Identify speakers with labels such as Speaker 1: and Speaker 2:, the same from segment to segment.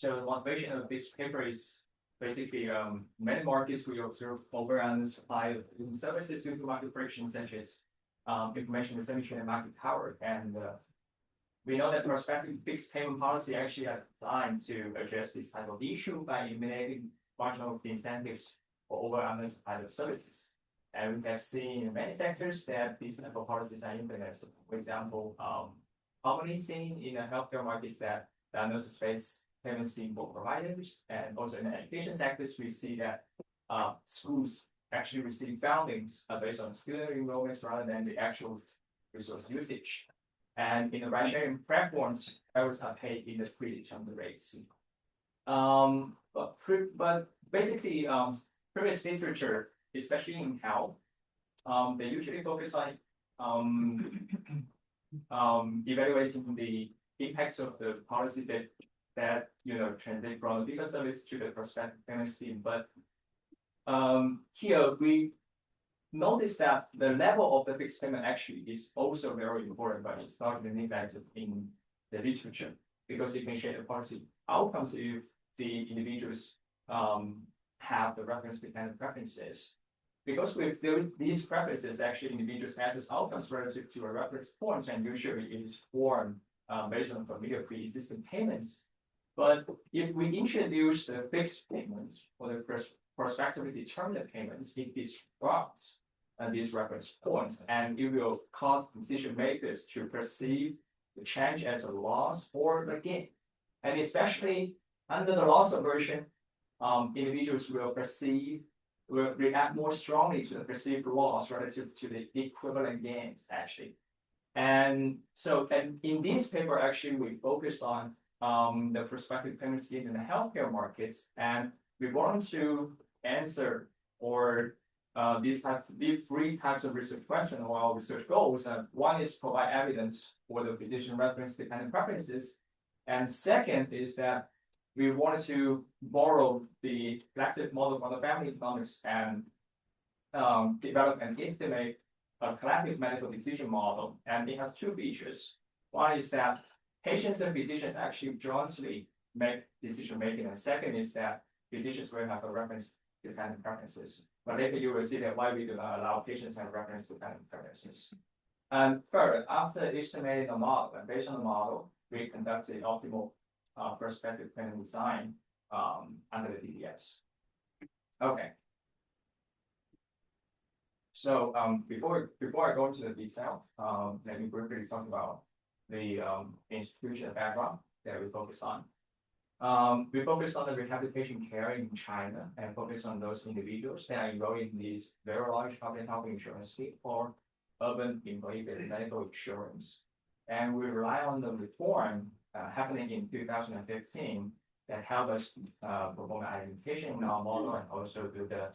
Speaker 1: So the motivation of this paper is basically many markets we observe overrun supply of services due to market frictions such as information asymmetry and market power. And we know that prospective fixed payment policy actually are designed to address this type of issue by eliminating marginal incentives for overrun supply of services. And we have seen in many sectors that these type of policies are implemented. For example, commonly seen in the healthcare markets that diagnosis-based payment scheme for providers, and also in the education sectors, we see that schools actually receive fundings based on student enrollments rather than the actual resource usage. And in the ride-sharing platforms, errors are paid in the predetermined rates. But basically, previous literature, especially in health, they usually focus on evaluating the impacts of the policy that translate from the legal service to the prospective payment scheme. But here we notice that the level of the fixed payment actually is also very important, but it's not really neglected in the literature because it can shape the policy outcomes if the individuals have the reference-dependent preferences. Because with these preferences, actually individuals access outcomes relative to a reference point, and usually it is formed based on familiar pre-existing payments. But if we introduce the fixed payments or the prospectively determined payments, it disrupts these reference points, and it will cause decision makers to perceive the change as a loss or a gain. And especially under the loss aversion, individuals will react more strongly to the perceived loss relative to the equivalent gains, actually. And so, in this paper, actually, we focused on the prospective payment scheme in the healthcare markets, and we wanted to answer these three types of research questions or our research goals. One is provide evidence for the physician reference dependent preferences, and second is that we wanted to borrow the collective model from the family economics and develop and estimate a collective medical decision model. And it has two features. One is that patients and physicians actually jointly make decision making, and second is that physicians will have a reference dependent preferences. But later you will see that why we do not allow patients to have reference dependent preferences. And third, after estimating the model and based on the model, we conduct the optimal prospective payment design under the DDS. Okay. So before I go into the detail, let me briefly talk about the institutional background that we focus on. We focused on the rehabilitation care in China and focused on those individuals that are enrolled in these very large public health insurance scheme or urban employee-based medical insurance. And we rely on the reform happening in 2015 that helped us perform identification in our model and also do the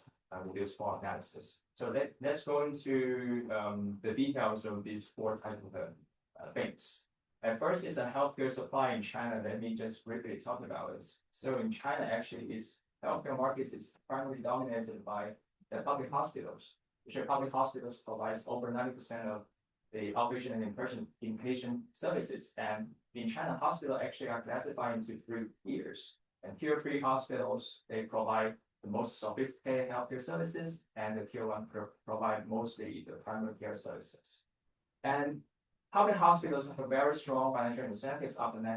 Speaker 1: reduce fault analysis. So let's go into the details of these four types of things. And first is a healthcare supply in China. Let me just briefly talk about it. So in China, actually, this healthcare market is primarily dominated by the public hospitals, which are public hospitals provides over 90% of the outpatient and inpatient services. And in China, hospitals actually are classified into three tiers. And tier 3 hospitals, they provide the most sophisticated healthcare services, and the tier 1 provide mostly the primary care services. And public hospitals have a very strong financial incentives after the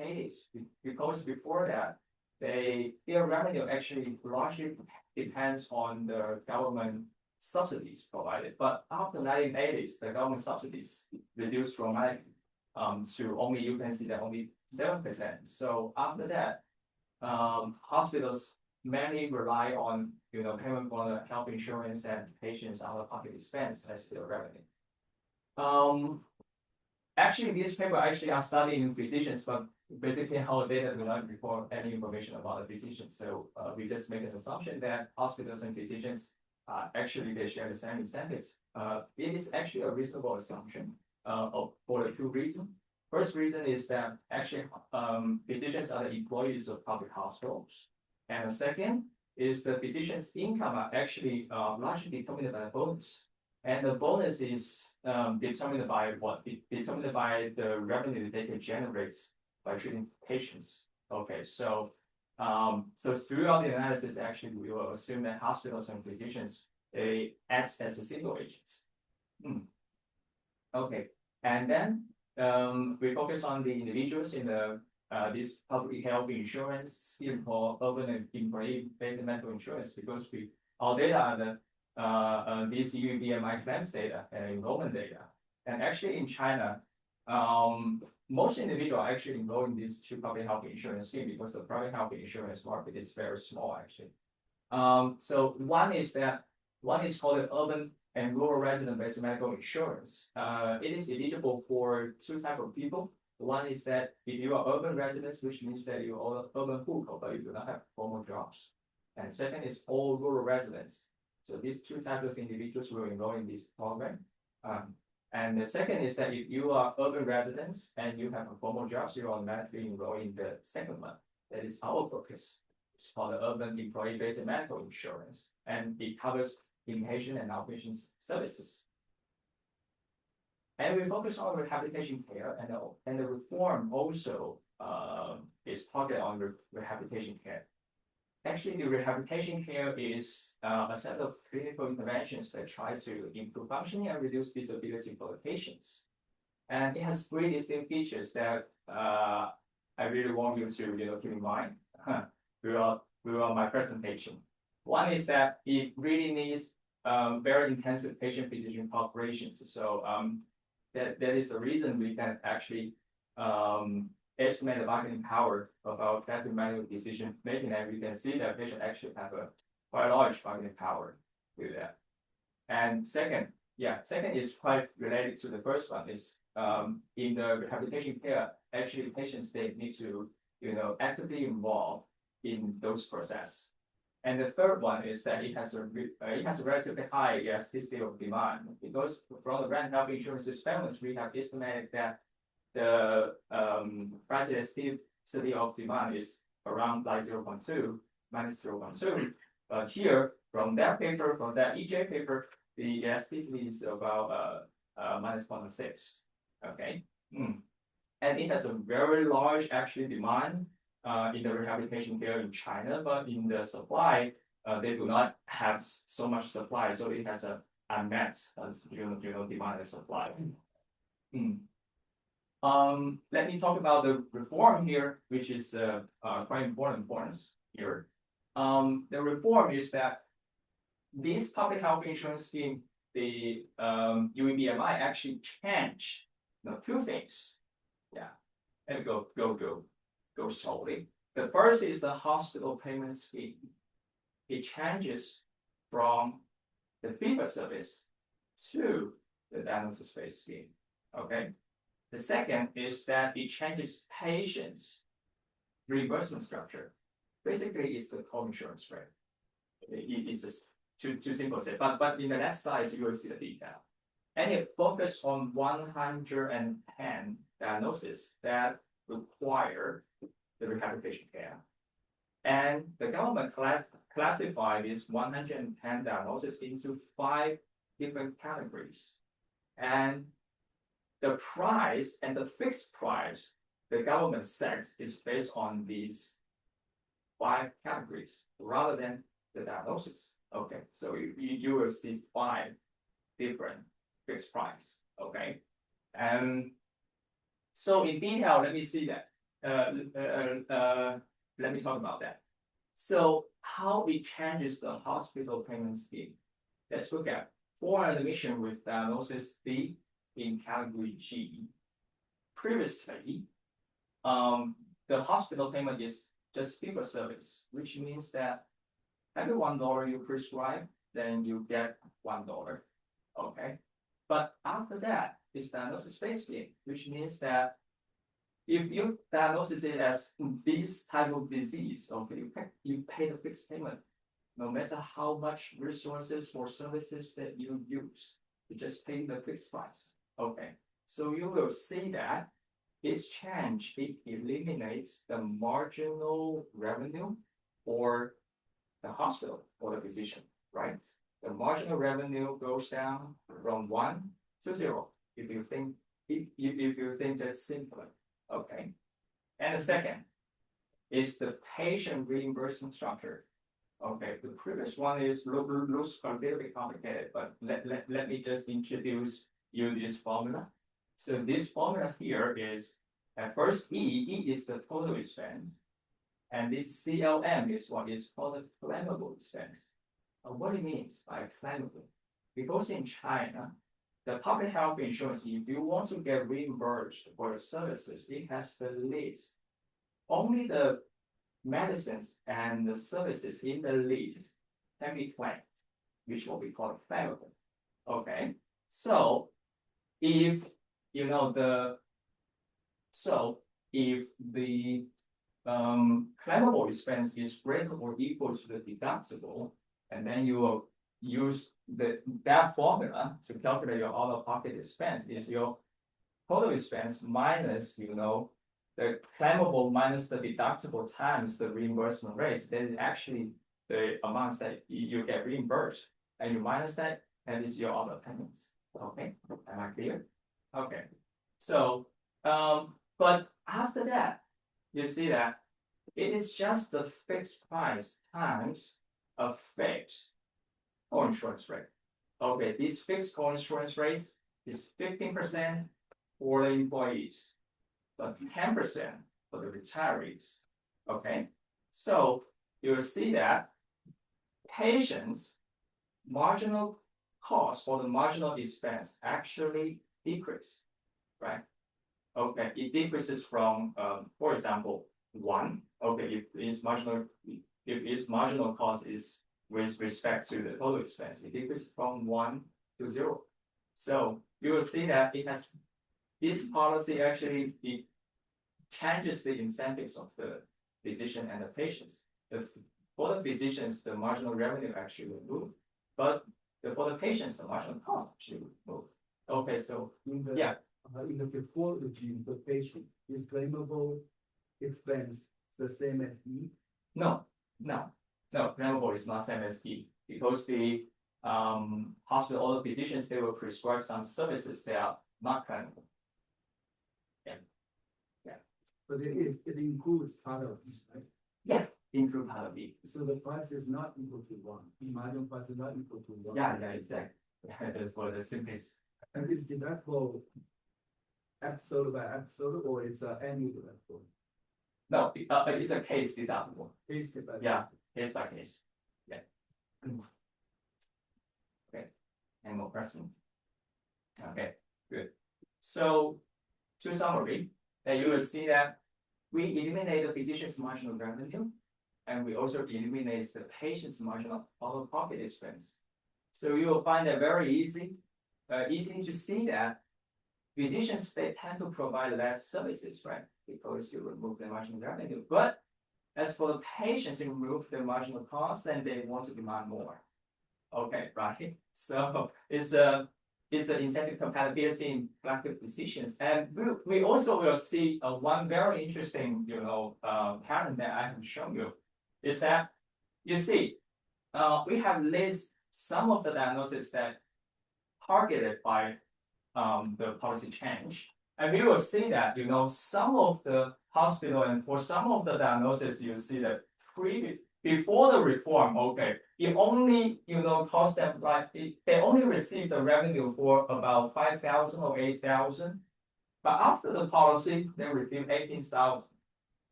Speaker 1: 1980s, because before that, their revenue actually largely depends on the government subsidies provided. But after the 1980s, the government subsidies reduced dramatically to only, you can see that only 7%. So after that, hospitals mainly rely on payment for the health insurance and patients out-of-pocket expense as their revenue. Actually, this paper actually are studying physicians, but basically our data do not report any information about the physicians. So we just make an assumption that hospitals and physicians actually they share the same incentives. It is actually a reasonable assumption for the two reasons. First reason is that actually physicians are the employees of public hospitals. And the second is the physician's income are actually largely determined by the bonus. And the bonus is determined by what? Determined by the revenue they can generate by treating patients. Okay, so throughout the analysis, actually, we will assume that hospitals and physicians, they act as a single agents. Okay, and then we focus on the individuals in the this public health insurance scheme called urban employee-based medical insurance, because our data are the these UBMI claims data and enrollment data. And actually in China, most individuals are actually enrolled in these two public health insurance schemes because the private health insurance market is very small actually. So one is called the urban and rural resident-based medical insurance. It is eligible for two types of people. One is that if you are urban residents, which means that you are urban hukou, but you do not have formal jobs. And second is all rural residents. So these two types of individuals will enroll in this program. And the second is that if you are urban residents and you have a formal jobs, you automatically enroll in the second one. That is our focus. It's called the urban employee-based medical insurance, and it covers inpatient and outpatient services. And we focus on rehabilitation care, and the reform also is targeted on rehabilitation care. Actually, the rehabilitation care is a set of clinical interventions that try to improve functioning and reduce disability for the patients. And it has three distinct features that I really want you to keep in mind throughout my presentation. One is that it really needs very intensive patient-physician cooperations. So that is the reason we can actually estimate the bargaining power of our collective manual decision making, and we can see that patients actually have a quite large bargaining power with that. And second is quite related to the first one, is in the rehabilitation care, actually patients, they need to actively involve in those processes. And the third one is that it has a relatively high elasticity of demand, because from the brand health insurance experiments, we have estimated that the price elasticity of demand is around like 0.2, minus 0.2. But here, from that EJ paper, the elasticity is about minus 0.6. Okay. And it has a very large actually demand in the rehabilitation care in China, but in the supply, they do not have so much supply, so it has a unmet demand and supply. Let me talk about the reform here, which is quite important here. The reform is that this public health insurance scheme, the UBMI actually changed two things. Yeah, let me go slowly. The first is the hospital payment scheme. It changes from the fee-for-service to the diagnosis-based scheme. Okay. The second is that it changes patients' reimbursement structure. Basically, it's the co-insurance rate. It's just too simple to say. But in the next slide, you will see the detail. And it focuses on 110 diagnoses that require the rehabilitation care. And the government classified these 110 diagnoses into 5 different categories. And the price and the fixed price the government sets is based on these 5 categories rather than the diagnosis. Okay, so you will see 5 different fixed price. Okay, and so in detail, let me see that. Let me talk about that. So how it changes the hospital payment scheme. Let's look at for an admission with diagnosis D in category G. Previously, the hospital payment is just fee-for-service, which means that every $1 you prescribe, then you get $1. Okay, but after that, it's diagnosis-based scheme, which means that if you diagnose it as this type of disease, okay, you pay the fixed payment, no matter how much resources or services that you use, you just pay the fixed price. Okay, so you will see that this change, it eliminates the marginal revenue for the hospital or the physician, right? The marginal revenue goes down from 1 to 0. If you think just simply. Okay, and the second, is the patient reimbursement structure. Okay, the previous one looks a little bit complicated, but let me just introduce you this formula. So this formula here is at first E is the total expense, and this CLM is what is called the claimable expense. What it means by claimable, because in China, the public health insurance, if you want to get reimbursed for your services, it has the list. Only the medicines and the services in the list can be claimed, which will be called claimable. Okay, so if you know if the claimable expense is greater or equal to the deductible, and then you will use that formula to calculate your out-of-pocket expense is your total expense minus the claimable minus the deductible times the reimbursement rates. That is actually the amounts that you get reimbursed, and you minus that is your other payments. Okay, am I clear? Okay, so but after that, you see that it is just the fixed price times a fixed co-insurance rate. Okay, this fixed co-insurance rate is 15% for the employees, but 10% for the retirees. Okay, so you'll see that patients' marginal cost or the marginal expense actually decrease, right? Okay, it decreases from, for example, 1. Okay, if its marginal cost is with respect to the total expense, it decreases from 1 to 0. So you will see that it has this policy actually it changes the incentives of the physician and the patients. For the physicians, the marginal revenue actually will move, but for the patients, the marginal cost actually will move. Okay, so
Speaker 2: in the before regime, the patient is claimable expense the same as E?
Speaker 1: No, claimable is not same as E, because the hospital or the physicians, they will prescribe some services that are not claimable.
Speaker 2: But it includes part of this, right?
Speaker 1: Yeah, include part of it.
Speaker 2: So the price is not equal to 1. The marginal price is not equal to 1.
Speaker 1: Yeah, exactly. That's for the simplest.
Speaker 2: And is deductible episode by episode, or it's an annual deductible?
Speaker 1: No, it's a case deductible.
Speaker 2: Case by
Speaker 1: Case by case. Yeah. Okay. Any more questions? Okay, good. So to summary, you will see that we eliminate the physician's marginal revenue, and we also eliminate the patient's marginal out-of-pocket expense. So you will find that very easy to see that physicians, they tend to provide less services, right? Because you remove the marginal revenue. But as for the patients, you remove the marginal cost, and they want to demand more. Okay, right? So it's an incentive compatibility in collective decisions. And we also will see one very interesting, pattern that I have shown you is that you see, we have listed some of the diagnoses that targeted by the policy change. And we will see that, some of the hospital and for some of the diagnosis, you see that before the reform, okay, it only, cost them they only receive the revenue for about 5,000 or 8,000. But after the policy, they receive 18,000.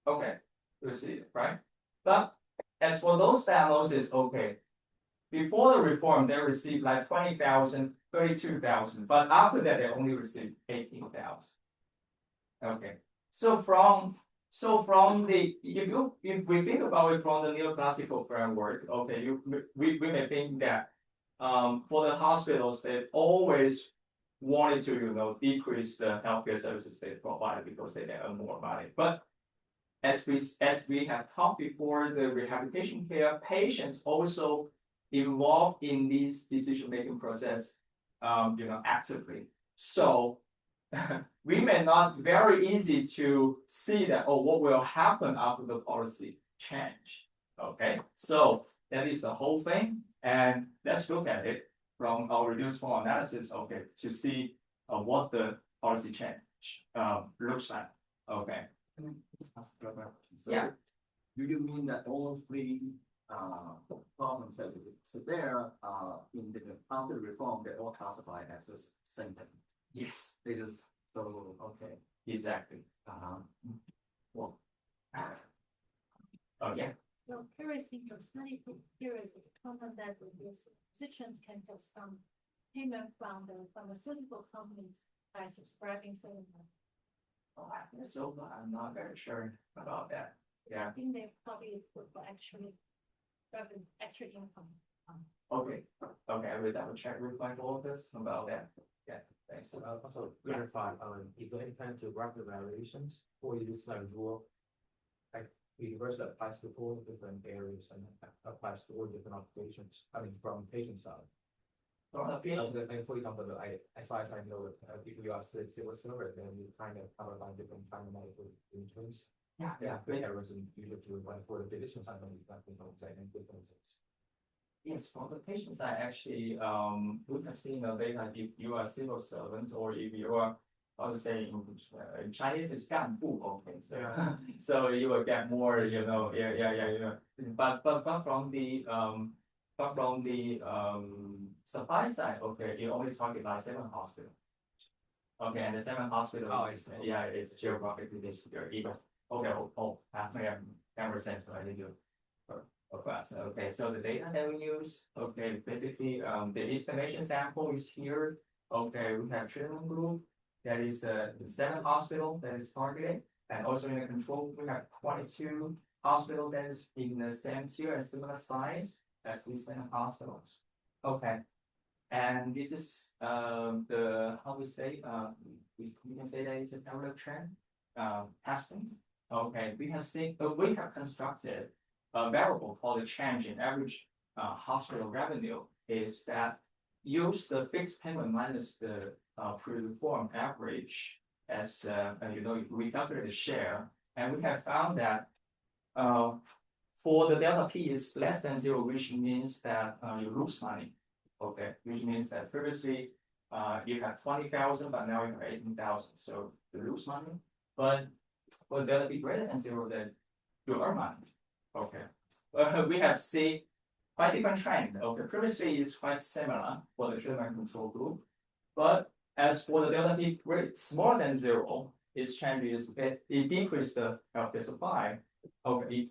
Speaker 1: Okay, you see it, right? But as for those diagnoses, okay, before the reform, they received like 20,000, 32,000, but after that, they only received 18,000. Okay, so from the if we think about it from the neoclassical framework, okay, we may think that for the hospitals, they always wanted to decrease the healthcare services they provide because they earn more money. But as we have talked before, the rehabilitation care patients also involved in this decision-making process, actively. So we may not very easy to see that, what will happen after the policy change. Okay, so that is the whole thing. And let's look at it from our reduced form analysis, okay, to see what the policy change looks like. Okay.
Speaker 2: Can I just ask about
Speaker 3: So
Speaker 1: Yeah.
Speaker 3: do you mean that all three problems that is there in the after reform they all classified as the same thing?
Speaker 1: Yes,
Speaker 3: They just so okay.
Speaker 1: exactly. Well. Oh, yeah.
Speaker 4: So curious in your study period, it's common that the physicians can get some payment from the pharmaceutical companies by subscribing certain.
Speaker 1: Oh, I guess so, but I'm not very sure about that. Yeah.
Speaker 4: I think they probably put for extra income.
Speaker 1: Okay, I will double check with my office about that. Yeah, thanks.
Speaker 5: Also clarify, is there any kind of geographic variations or is this like rule? Like universal applies to all different areas and applies to all different applications, I mean, from patient side.
Speaker 1: From the patient,
Speaker 5: And for example, as far as I know, if you are civil servant, then you kind of cover by different kind of medical insurance.
Speaker 1: yeah.
Speaker 5: The errors in usually to one for the physician side, maybe that we don't say any different things.
Speaker 1: Yes, from the patient side, actually, we have seen the data if you are a civil servant or if you are, I would say in Chinese it's 干部, okay, so so you will get more, yeah. But from the supply side, okay, you only talk about 7 hospitals. Okay, and the 7 hospitals, it's geographically distributed. Okay, I have 10%, so I need to. Fast. Okay, so the data that we use, okay, basically, the estimation sample is here. Okay, we have treatment group that is the 7 hospital that is targeted, and also in the control we have 22 hospital that is in the same tier and similar size as these 7 hospitals. Okay, and this is the how we say we can say that it's a parallel trend testing. Okay, we have constructed a variable called the change in average hospital revenue is that use the fixed payment minus the pre-reform average as we calculate the share, and we have found that for the delta P is less than 0, which means that you lose money. Okay, which means that previously you have 20,000, but now you have 18,000, so you lose money. But for delta P greater than 0, then you earn money. Okay, we have seen quite different trend. Okay, previously it's quite similar for the treatment control group, but as for the delta P rate smaller than 0, its change is it decreased the healthcare supply. Okay,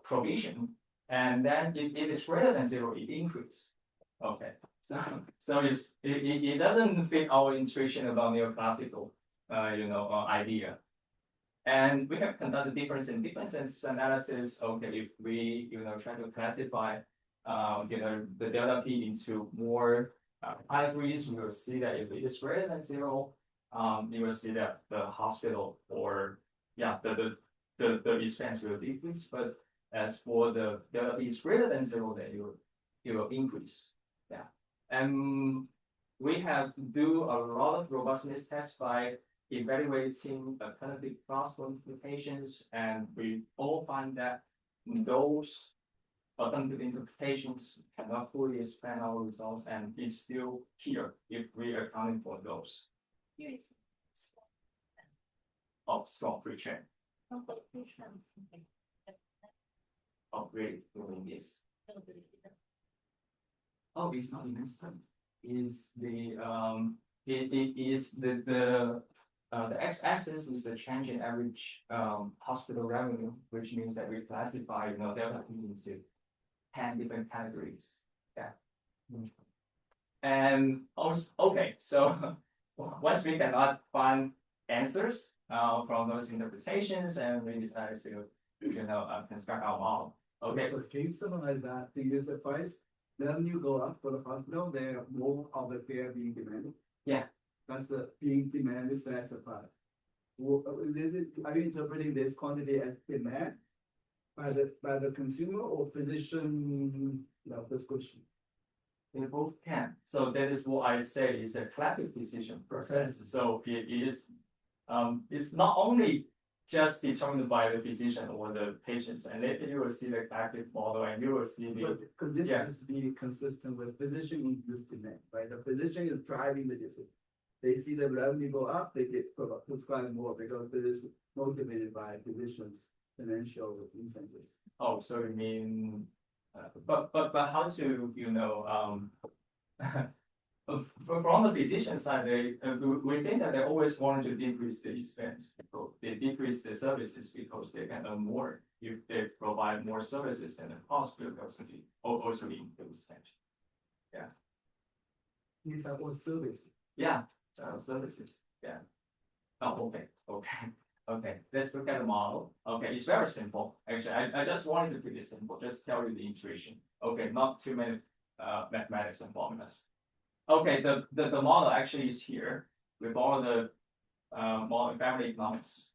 Speaker 1: provision, and then if it is greater than 0, it increase. Okay, so it doesn't fit our intuition about neoclassical idea. And we have conducted differences analysis. Okay, if we try to classify the delta P into more categories, we will see that if it is greater than 0, you will see that the hospital or the expense will decrease. But as for the delta P is greater than 0, then you will increase. Yeah, and we have do a lot of robustness tests by evaluating alternative plausible interpretations, and we all find that those alternative interpretations cannot fully explain our results, and it's still here if we are accounting for those. Oh, strong free chain. Oh, really? Doing this? Oh, it's not in instant. Is the it is the x-axis is the change in average hospital revenue, which means that we classify delta P into 10 different categories. Yeah. And also, okay, so once we cannot find answers from those interpretations, and we decided to construct our model. Okay.
Speaker 2: So can you summarize that? To use the price, revenue go up for the hospital, there are more of the care being demanded.
Speaker 1: Yeah.
Speaker 2: That's the being demanded slash supply. Are you interpreting this quantity as demand by the consumer or physician prescription?
Speaker 1: They both can. So that is what I say is a collective decision process. So it is it's not only just determined by the physician or the patients, and later you will see the collective model, and you will see the.
Speaker 2: But could this just be consistent with physician induced demand, right? The physician is driving the decision. They see the revenue go up, they get prescribed more because motivated by physicians' financial incentives.
Speaker 1: Oh, so you mean, but how to, you know, from the physician side, we think that they always wanted to decrease the expense. They decrease the services because they can earn more. If they provide more services, then the cost will also increase. Yeah.
Speaker 2: These are all services.
Speaker 1: Yeah, services. Yeah. Oh, okay. Let's look at the model. Okay, it's very simple. Actually, I just wanted to keep it simple. Just tell you the intuition. Okay, not too many mathematics and formulas. Okay, the model actually is here. We borrow the model in family economics.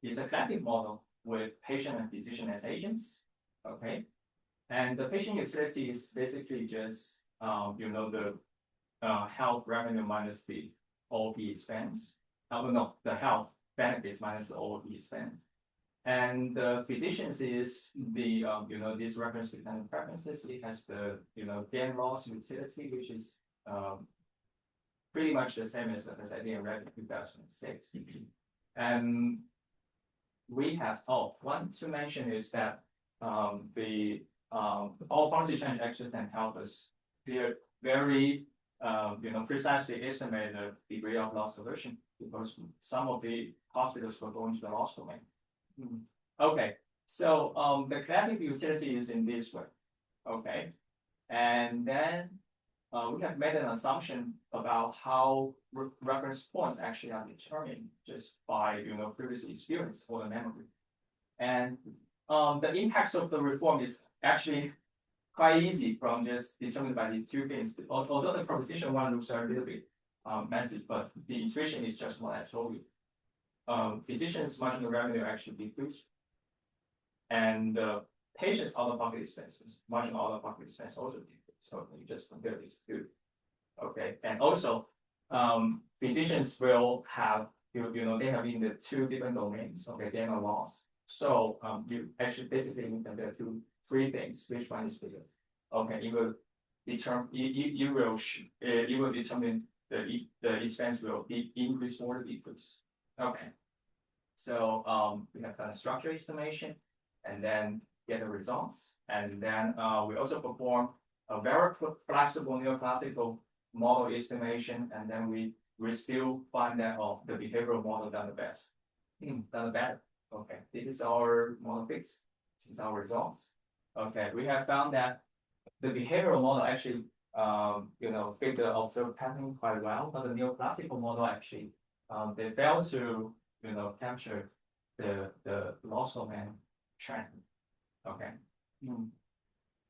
Speaker 1: It's a collective model with patient and physician as agents. Okay, and the patient utility is basically just you know, the health revenue minus the OP expense. No, the health benefits minus the OP expense. And the physicians is the you know, this reference dependent preferences. It has the, you know, gain loss utility, which is pretty much the same as I did in Reddit 2006. And we have one to mention is that the all policy change actually can help us very you know, precisely estimate the degree of loss aversion, because some of the hospitals will go into the loss domain. Okay, so the collective utility is in this way. Okay, and then we have made an assumption about how reference points actually are determined just by, you know, previous experience or the memory. And the impacts of the reform is actually quite easy from just determined by these two things. Although the proposition one looks a little bit messy, but the intuition is just what I told you. Physicians' marginal revenue actually decrease, and patients' out-of-pocket expenses, marginal out-of-pocket expense also decrease. So you just compare these two. Okay, and also physicians will have, you know, they have in the two different domains. Okay, gain or loss. So you actually basically compare three things. Which one is bigger? Okay, it will determine. You will determine the expense will be increase or decrease. Okay. So we have done a structure estimation, and then get the results, and then we also perform a very flexible neoclassical model estimation, and then we still find that the behavioral model done the best, done better. Okay, this is our model fix. This is our results. Okay, we have found that the behavioral model actually, you know, fit the observed pattern quite well, but the neoclassical model actually, they fail to, you know, capture the loss domain trend. Okay.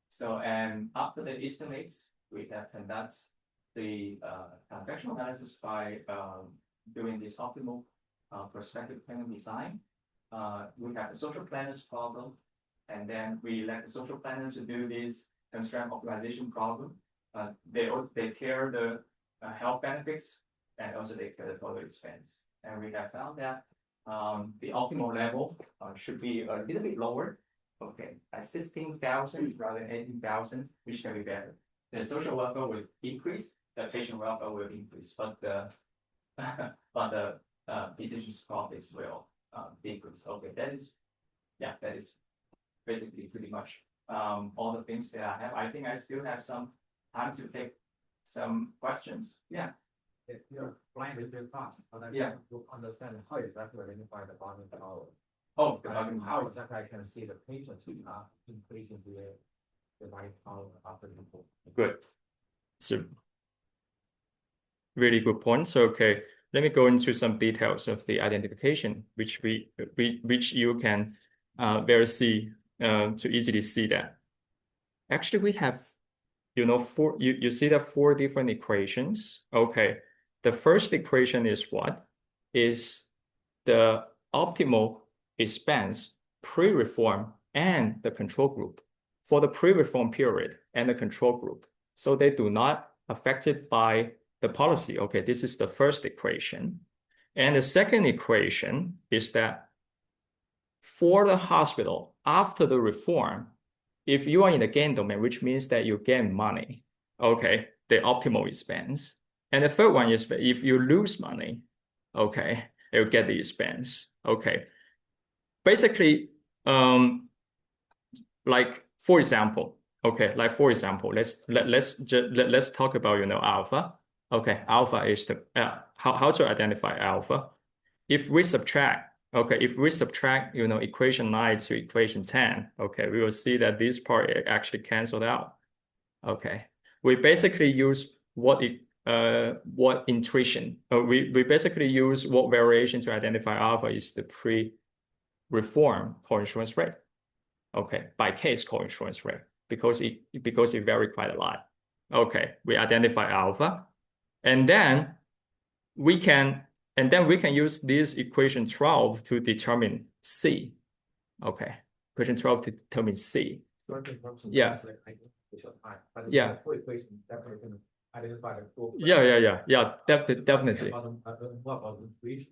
Speaker 1: So, and after the estimates, we have conduct the functional analysis by doing this optimal prospective planning design. We have the social planners problem, and then we let the social planners to do this constraint optimization problem. They care the health benefits, and also they care the total expense. And we have found that the optimal level should be a little bit lower. Okay, at 16,000 rather than 18,000, which can be better. The social welfare will increase, the patient welfare will increase, but the physician's profits will decrease. Okay, that is basically pretty much all the things that I have. I think I still have some time to take some questions. Yeah.
Speaker 5: If you're flying very fast, but I don't understand how exactly identify the bargaining power.
Speaker 1: Oh, the bargaining
Speaker 5: how
Speaker 1: power.
Speaker 5: exactly I can see the patients increasing the bargaining power after the report.
Speaker 6: Good. So really good points. Okay, let me go into some details of the identification, which you can very see to easily see that. Actually, we have, you know, you see the four different equations. Okay, the first equation is what? Is the optimal expense pre-reform and the control group for the pre-reform period and the control group. So they do not affected by the policy. Okay, this is the first equation. And the second equation is that for the hospital after the reform, if you are in the gain domain, which means that you gain money, okay, the optimal expense. And the third one is if you lose money, okay, it will get the expense. Okay. Basically, like for example, let's talk about alpha. Okay, alpha is the how to identify alpha. If we subtract equation 9 to equation 10, okay, we will see that this part actually canceled out. Okay, we basically use what intuition. We basically use what variation to identify alpha is the pre-reform coinsurance rate. Okay, by case coinsurance rate because it varies quite a lot. Okay, we identify alpha, and then we can use this equation 12 to determine C. Okay, equation 12 to determine C. Yeah. Yeah.
Speaker 5: Identify the full.
Speaker 6: Yeah. Definitely.
Speaker 5: What about intuition?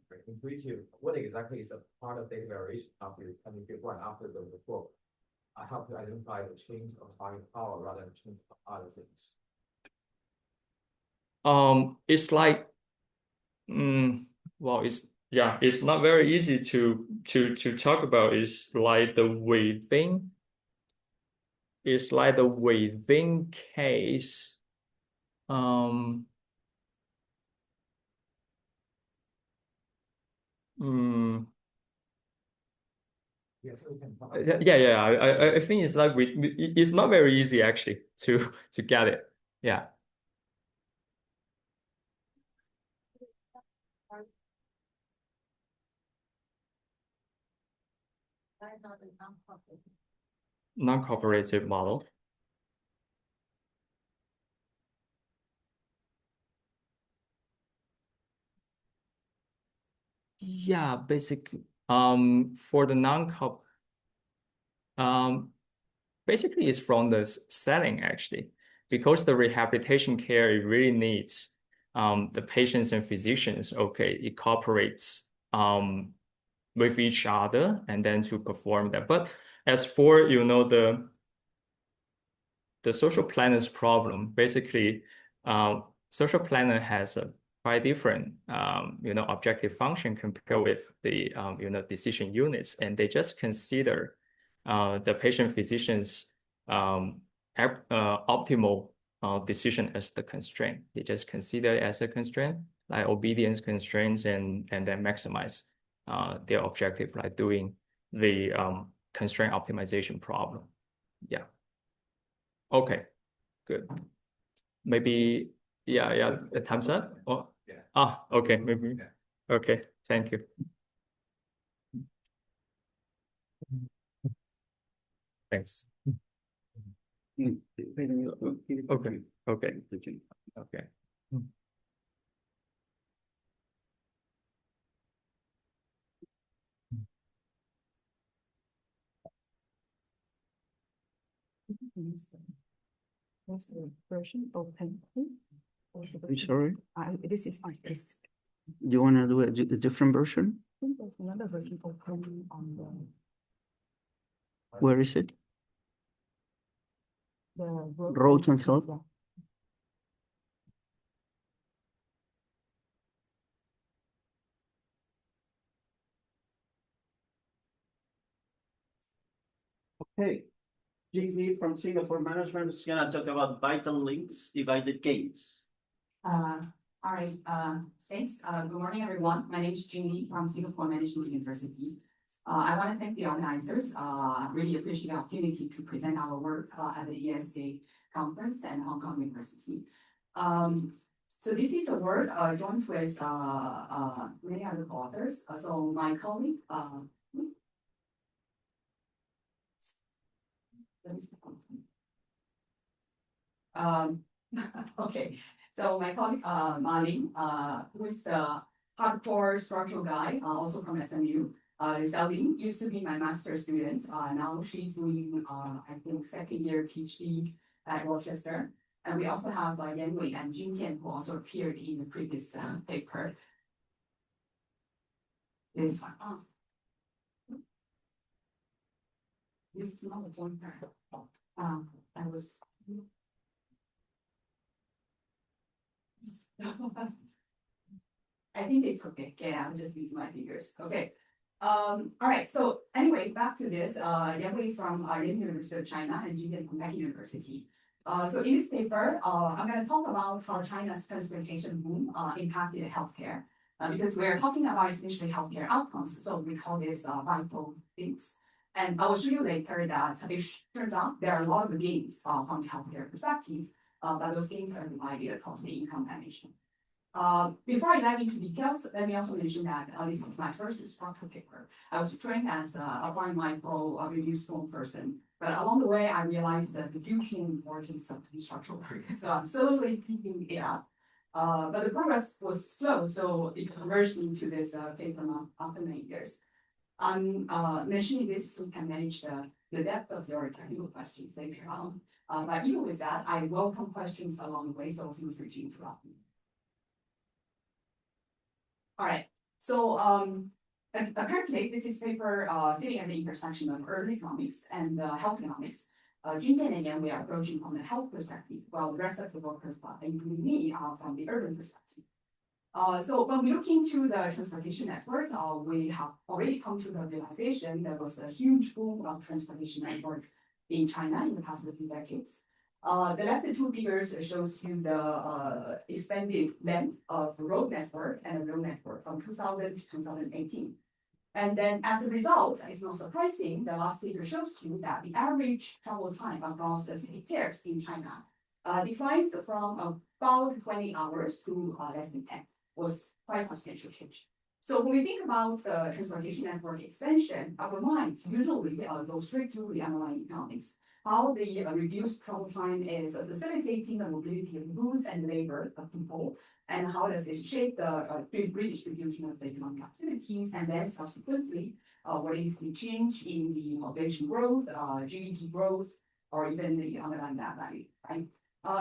Speaker 5: What exactly is a part of data variation after the report? I have to identify the change of target power rather than change of other things.
Speaker 6: It's like, well, it's not very easy to talk about. It's like the within case.
Speaker 5: Yes, we can talk.
Speaker 6: I think it's like it's not very easy actually to get it. Yeah. Non-cooperative model. Yeah, basically, for the non-cop, basically it's from the setting actually, because the rehabilitation care, it really needs the patients and physicians, okay, it cooperates with each other and then to perform that. But as for the social planner's problem, basically, social planner has a quite different objective function compared with the decision units, and they just consider the patient physician's optimal decision as the constraint. They just consider it as a constraint, like obedience constraints, and then maximize their objective, like doing the constraint optimization problem. Yeah. Okay, good. Maybe, yeah, a thumbs up? Oh, yeah. Okay, maybe. Okay, thank you. Thanks. Okay.
Speaker 7: What's the version open?
Speaker 8: I'm sorry,
Speaker 7: This is artist.
Speaker 8: do you want to do a different version?
Speaker 7: I think there's another version open on the
Speaker 8: Where is it?
Speaker 7: roads
Speaker 8: and health?
Speaker 7: Yeah.
Speaker 8: Okay. JV from Singapore Management is gonna talk about vital links, divided gains.
Speaker 7: All right, thanks. Good morning, everyone. My name is Jing from Singapore Management University. I want to thank the organizers. Really appreciate the opportunity to present our work at the ESA conference and Hong Kong University. So this is a work joined with many other authors. So my colleague, okay. So my colleague, Mali, who is the hardcore structural guy, also from SMU. Xiaoling used to be my master's student. Now she's doing, I think, second year PhD at Rochester. And we also have Yan Wei and Jun Jian, who also appeared in the previous paper. This one. This is not the pointer. I was. I think it's okay. Yeah, I'm just using my fingers. Okay. All right. So anyway, back to this. Yang is from University of China and Jingjiang Community University. So in this paper, I'm going to talk about how China's transportation boom impacted healthcare. Because we're talking about essentially healthcare outcomes, so we call this vital things. And I will show you later that it turns out there are a lot of gains from the healthcare perspective, but those gains are divided across the income dimension. Before I dive into details, let me also mention that this is my first structural paper. I was trained as a fine micro reduced form person, but along the way I realized that the beauty and importance of the structural work. So I'm slowly picking it up. But the progress was slow, so it converged into this paper after many years. I'm mentioning this so we can manage the depth of your technical questions later on. But even with that, I welcome questions along the way, so feel free to interrupt me. All right, so apparently this is paper sitting at the intersection of urban economics and health economics. Jingjiang and Yang, we are approaching from the health perspective, while the rest of the workers, including me, are from the urban perspective. So when we look into the transportation network, we have already come to the realization there was a huge boom of transportation network in China in the past few decades. The left two figures shows you the expanded length of the road network and the rail network from 2000 to 2018. And then as a result, it's not surprising, the last figure shows you that the average travel time across the city pairs in China declines from about 20 hours to less than 10, was quite substantial change. So when we think about the transportation network expansion, our minds usually go straight to the underlying economics. How the reduced travel time is facilitating the mobility of goods and labor of people, and how does it shape the redistribution of the economic activities, and then subsequently, what is the change in the population growth, GDP growth, or even the underlying net value, right?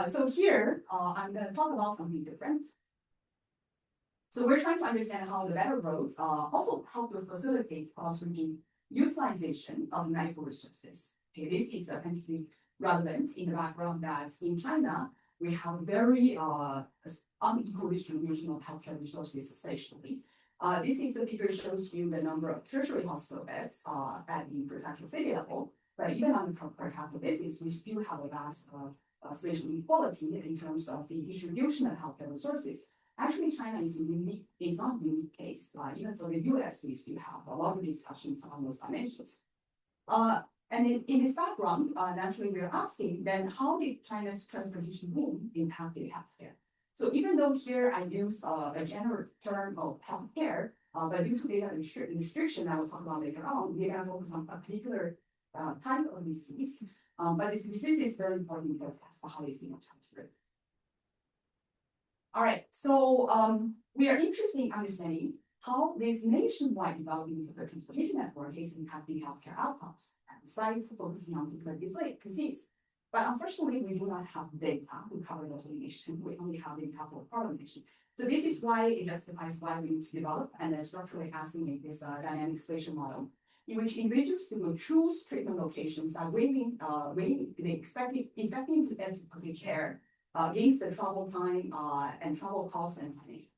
Speaker 7: So here, I'm going to talk about something different. So we're trying to understand how the better roads also help to facilitate cross-region utilization of medical resources. Okay, this is apparently relevant in the background that in China, we have very unequal distribution of healthcare resources, especially. This is the figure shows you the number of tertiary hospital beds at the prefectural city level, but even on the per capita basis, we still have a vast spatial inequality in terms of the distribution of healthcare resources. Actually, China is unique, is not a unique case. Even for the US, we still have a lot of discussions on those dimensions. And in this background, naturally, we're asking then how did China's transportation boom impacted healthcare? So even though here I use a general term of healthcare, but due to data restriction I will talk about later on, we're going to focus on a particular type of disease. But this disease is very important because that's the highest in mortality. All right, so we are interested in understanding how this nationwide development of the transportation network is impacting healthcare outcomes, despite focusing on particular disease. But unfortunately, we do not have data to cover the whole nation. We only have data for part of the nation. So this is why it justifies why we need to develop and structurally estimate this dynamic spatial model, in which individuals will choose treatment locations by weighing the expected effective public care against the travel time and travel costs and financial.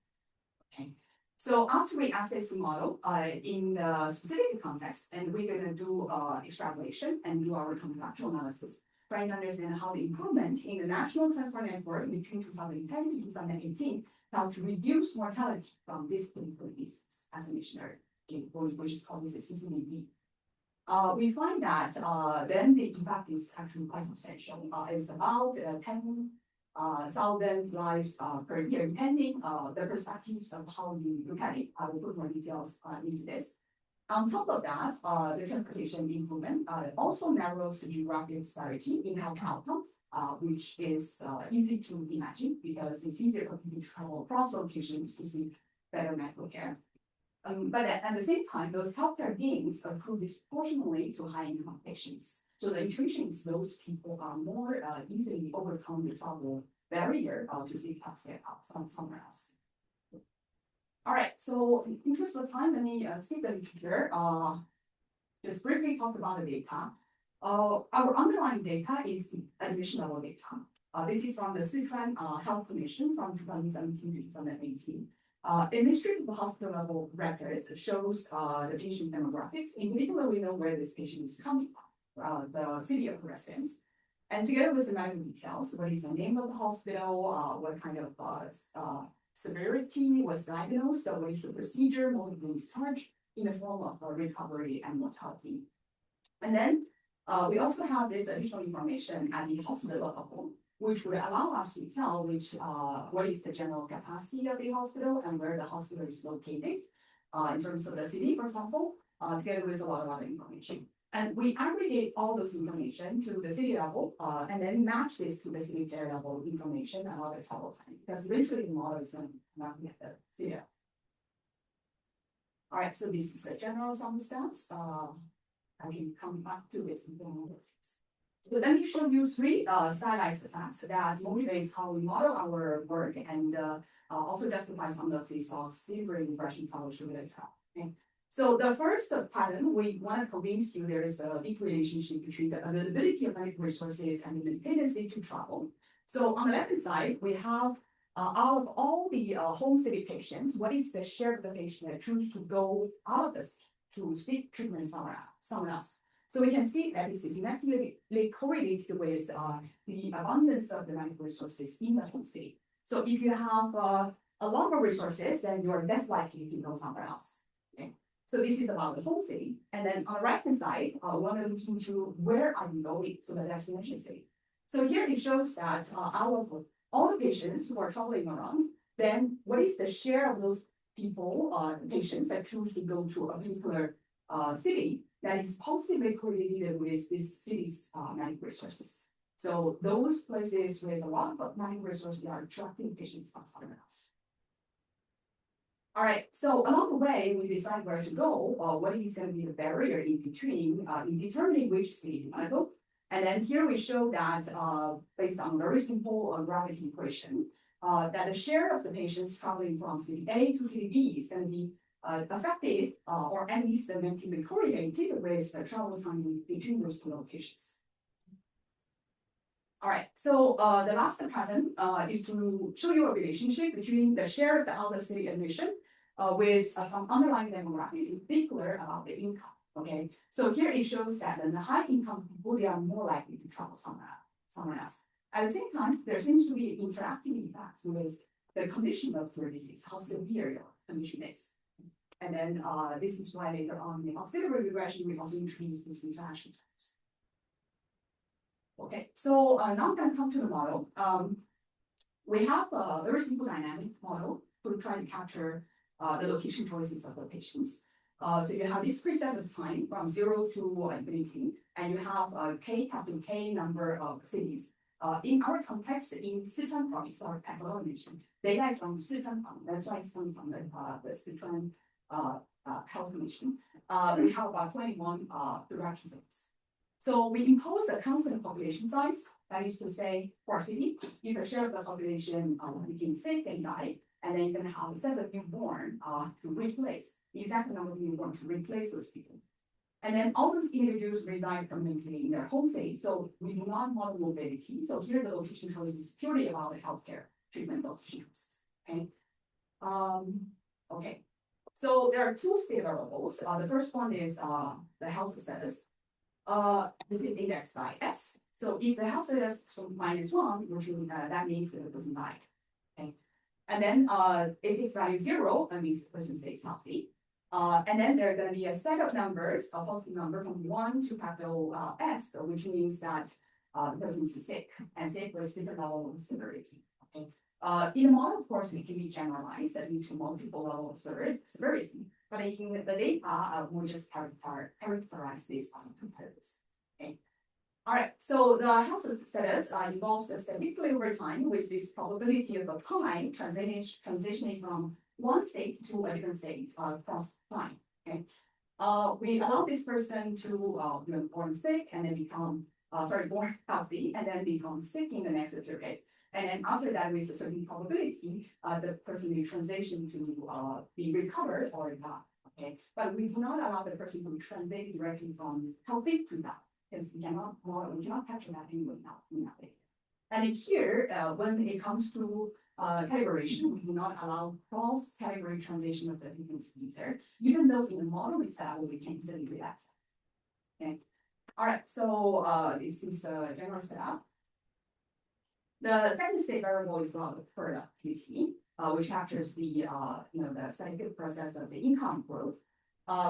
Speaker 7: Okay. So after we assess the model in the specific context, and we're going to do extrapolation and do our contractual analysis, trying to understand how the improvement in the national transport network between 2010 to 2018 helped to reduce mortality from this clinical disease as a missionary, which is called CCBB. We find that then the impact is actually quite substantial. It's about 10,000 lives per year, depending the perspectives of how you look at it. I will put more details into this. On top of that, the transportation improvement also narrows the geographic disparity in health outcomes, which is easy to imagine because it's easier for people to travel across locations to seek better medical care. But at the same time, those healthcare gains accrue disproportionately to high-income patients. So the intuition is those people are more easily overcome the travel barrier to seek healthcare somewhere else. All right, so in interest of time, let me skip the literature. Just briefly talk about the data. Our underlying data is the admission level data. This is from the Sichuan Health Commission from 2017 to 2018. administrative hospital level records shows the patient demographics. In particular, we know where this patient is coming from, the city of residence. And together with the medical details, what is the name of the hospital, what kind of severity was diagnosed, what is the procedure, mode of discharge in the form of recovery and mortality. And then we also have this additional information at the hospital level, which would allow us to tell what is the general capacity of the hospital and where the hospital is located in terms of the city, for example, together with a lot of other information. And we aggregate all those information to the city level and then match this to the city care level information and other travel time, because eventually the model is going to not at the city level. All right, so this is the general sum stats. I can come back to this in a moment. So let me show you three stylized facts that motivates how we model our work and also justify some of these silver impressions how we should relate to. Okay. So the first pattern, we want to convince you there is a deep relationship between the availability of medical resources and the tendency to travel. So on the left side, we have out of all the home city patients, what is the share of the patient that choose to go out of the city to seek treatment somewhere else? So we can see that this is inevitably correlated with the abundance of the medical resources in the home city. So if you have a lot of resources, then you're less likely to go somewhere else. Okay. So this is about the home city. And then on the right-hand side, we want to look into where are you going, so the destination city. So here it shows that out of all the patients who are traveling around, then what is the share of those people, patients that choose to go to a particular city that is positively correlated with this city's medical resources. So those places with a lot of medical resources are attracting patients from somewhere else. All right, so along the way, we decide where to go, what is going to be the barrier in between in determining which city you want to go. And then here we show that based on a very simple gravity equation, that the share of the patients traveling from city A to city B is going to be affected or at least negatively correlated with the travel time between those two locations. All right, so the last pattern is to show you a relationship between the share of the out-of-city admission with some underlying demographics, in particular about the income. Okay, so here it shows that the high-income people, they are more likely to travel somewhere else. At the same time, there seems to be interacting effects with the condition of your disease, how severe your condition is. And then this is why later on in auxiliary regression, we also introduce this interaction types. Okay, so now I'm going to come to the model. We have a very simple dynamic model to try to capture the location choices of the patients. So you have this preset of time from 0 to infinity, and you have capital K number of cities. In our context, in Sichuan province, or Econometrics, data is from Sichuan province. That's why it's coming from the Sichuan Health Commission. We have about 21 production zones. So we impose a constant population size. That is to say, for a city, if a share of the population became sick and died, and then you're going to have a set of newborn to replace the exact number of newborn to replace those people. And then all those individuals reside permanently in their home city. So we do not model mobility. So here the location choice is purely about the healthcare treatment location choices. Okay. Okay. So there are two state variables. The first one is the health status. Which is indexed by S. So if the health status is -1, usually that means that the person died. Okay. And then if it's value 0, that means the person stays healthy. And then there are going to be a set of numbers, a positive number from 1 to capital S, which means that the person is sick and sick with different level of severity. Okay. In the model, of course, it can be generalized into multiple levels of severity, but in the data, we'll just characterize this on competitors. Okay. All right, so the health status involves statistically over time with this probability of a pi transitioning from one state to a different state across time. Okay. We allow this person to be born sick and then born healthy and then become sick in the next period. And then after that, with a certain probability, the person will transition to be recovered or die. Okay, but we do not allow the person to translate directly from healthy to die, because we cannot capture that anyway now in that data. And here, when it comes to calibration, we do not allow cross-category transition of the different either, even though in the model itself, we can easily do that. Okay. All right, so this is the general setup. The second state variable is called the productivity, which captures the the static process of the income growth,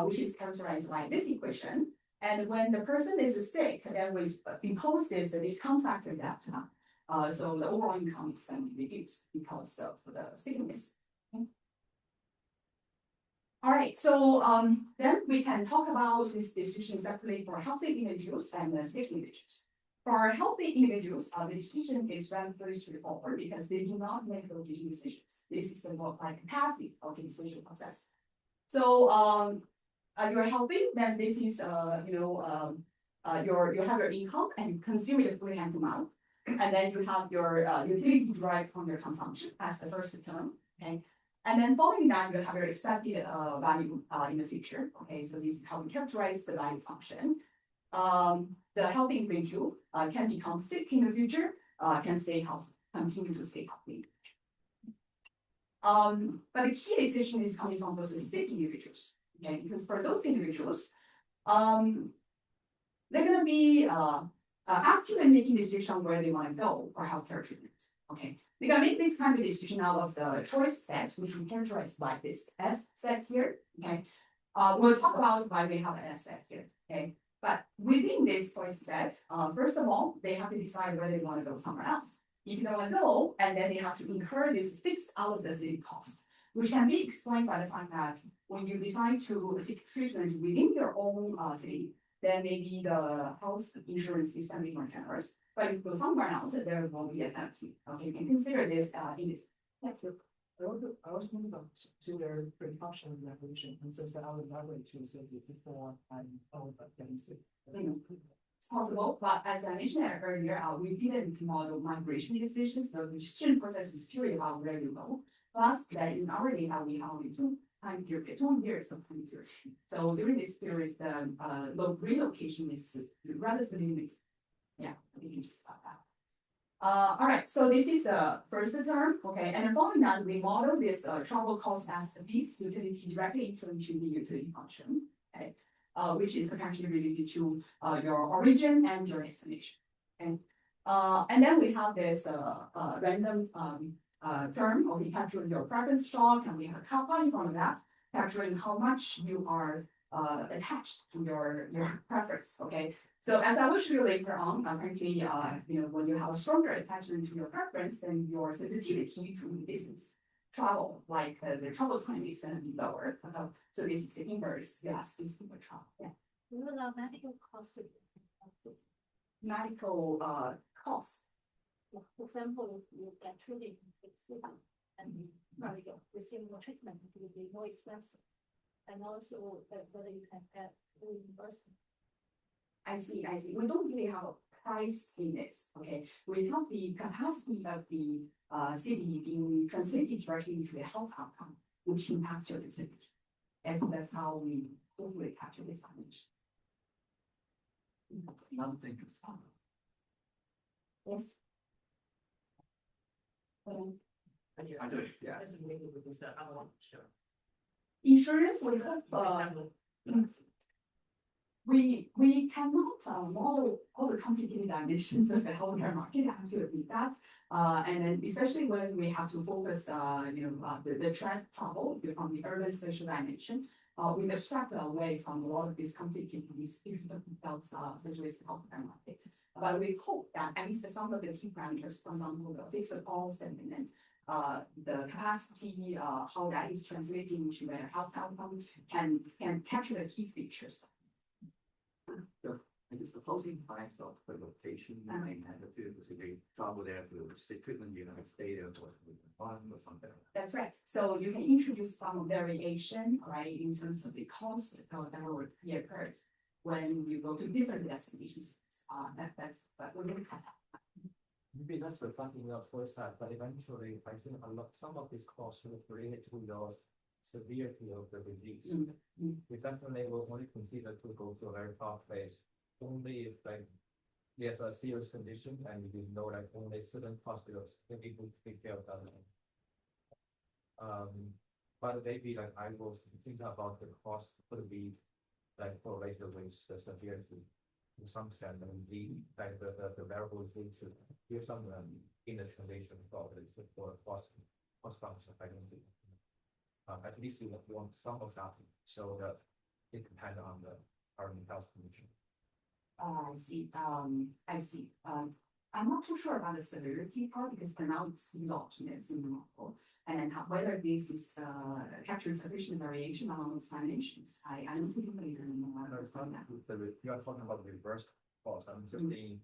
Speaker 7: which is characterized by this equation. And when the person is sick, then we impose this discount factor delta. So the overall income is then reduced because of the sickness. Okay. All right, so then we can talk about this decision separately for healthy individuals and sick individuals. For healthy individuals, the decision is relatively straightforward because they do not make those decisions. This is more like passive decision process. So you're healthy, then this is you have your income and you consume it fully hand to mouth, and then you have your utility derived from your consumption as the first term. Okay. And then following that, you have your expected value in the future. Okay, so this is how we characterize the value function. The healthy individual can become sick in the future, can stay healthy, continue to stay healthy. But the key decision is coming from those sick individuals. Okay, because for those individuals, they're gonna be active in making decision where they want to go for healthcare treatment. Okay, they're gonna make this kind of decision out of the choice set, which we characterize like this F set here. Okay, we'll talk about why we have an S set here. Okay, but within this choice set, first of all, they have to decide whether they want to go somewhere else. If they want to go, and then they have to incur this fixed out of the city cost, which can be explained by the fact that when you decide to seek treatment within your own city, then maybe the health insurance is going to be more generous. But if you go somewhere else, there will be a penalty. Okay, you can consider this in this.
Speaker 5: Thank you. I was thinking about consider precaution regulation and since that I would elaborate to say before I'm getting sick.
Speaker 7: It's possible, but as I mentioned earlier, we didn't model migration decisions. The decision process is purely about where you go. Plus, that in our data, we have only 2 years of time period. So during this period, the relocation is relatively limited. Yeah, we can just about that. All right, so this is the first term, okay, and then following that, we model this travel cost as this utility directly into the utility function, okay, which is potentially related to your origin and your destination, okay. And then we have this random term, okay, capturing your preference shock, and we have a kappa in front of that, capturing how much you are attached to your preference, okay. So as I will show you later on, apparently, when you have a stronger attachment to your preference, then your sensitivity to distance travel, like the travel time is going to be lower. So this is the inverse elasticity for travel. Yeah.
Speaker 4: We will allow medical cost to be
Speaker 7: medical cost.
Speaker 4: For example, if you get treated in the city and you probably receive more treatment, it will be more expensive. And also whether you can get reimbursement.
Speaker 7: I see. We don't really have a price in this. Okay, we have the capacity of the city being translated directly into a health outcome, which impacts your utility. And so that's how we hopefully capture this image.
Speaker 3: Another thing is
Speaker 7: Yes.
Speaker 3: I do it, yeah.
Speaker 7: Insurance, we hope we cannot model all the complicated dimensions of the healthcare market. I have to admit that, and then especially when we have to focus, the trend travel from the urban social dimension, we abstract away from a lot of these complicated details, essentially the healthcare market. But we hope that at least some of the key parameters, for example, the fixed cost and then the capacity, how that is translating into a health outcome, can capture the key features.
Speaker 3: I guess the closing price of the location, you may have to basically travel there to seek treatment, you have to stay there for a month or something.
Speaker 7: That's right. So you can introduce some variation, right, in terms of the cost that will be occurred when you go to different destinations. But we're going to cut that.
Speaker 5: Maybe that's reflecting your choice side, but eventually I think some of these costs will relate to your severity of the disease. We definitely will only consider to go to a very far place only if like there's a serious condition and you know like only certain hospitals can be able to take care of that. But maybe like I was thinking about the cost could be like correlated with the severity to some extent, and the like the variable is to give some in this condition for cost function pregnancy. At least you want some of that so that it depends on the current health condition.
Speaker 7: I see, I see. I'm not too sure about the severity part because for now it's exogenous in the model. And then whether this is capturing sufficient variation among examinations. I don't think we
Speaker 5: No, it's not you are talking about the reverse cost. I'm just the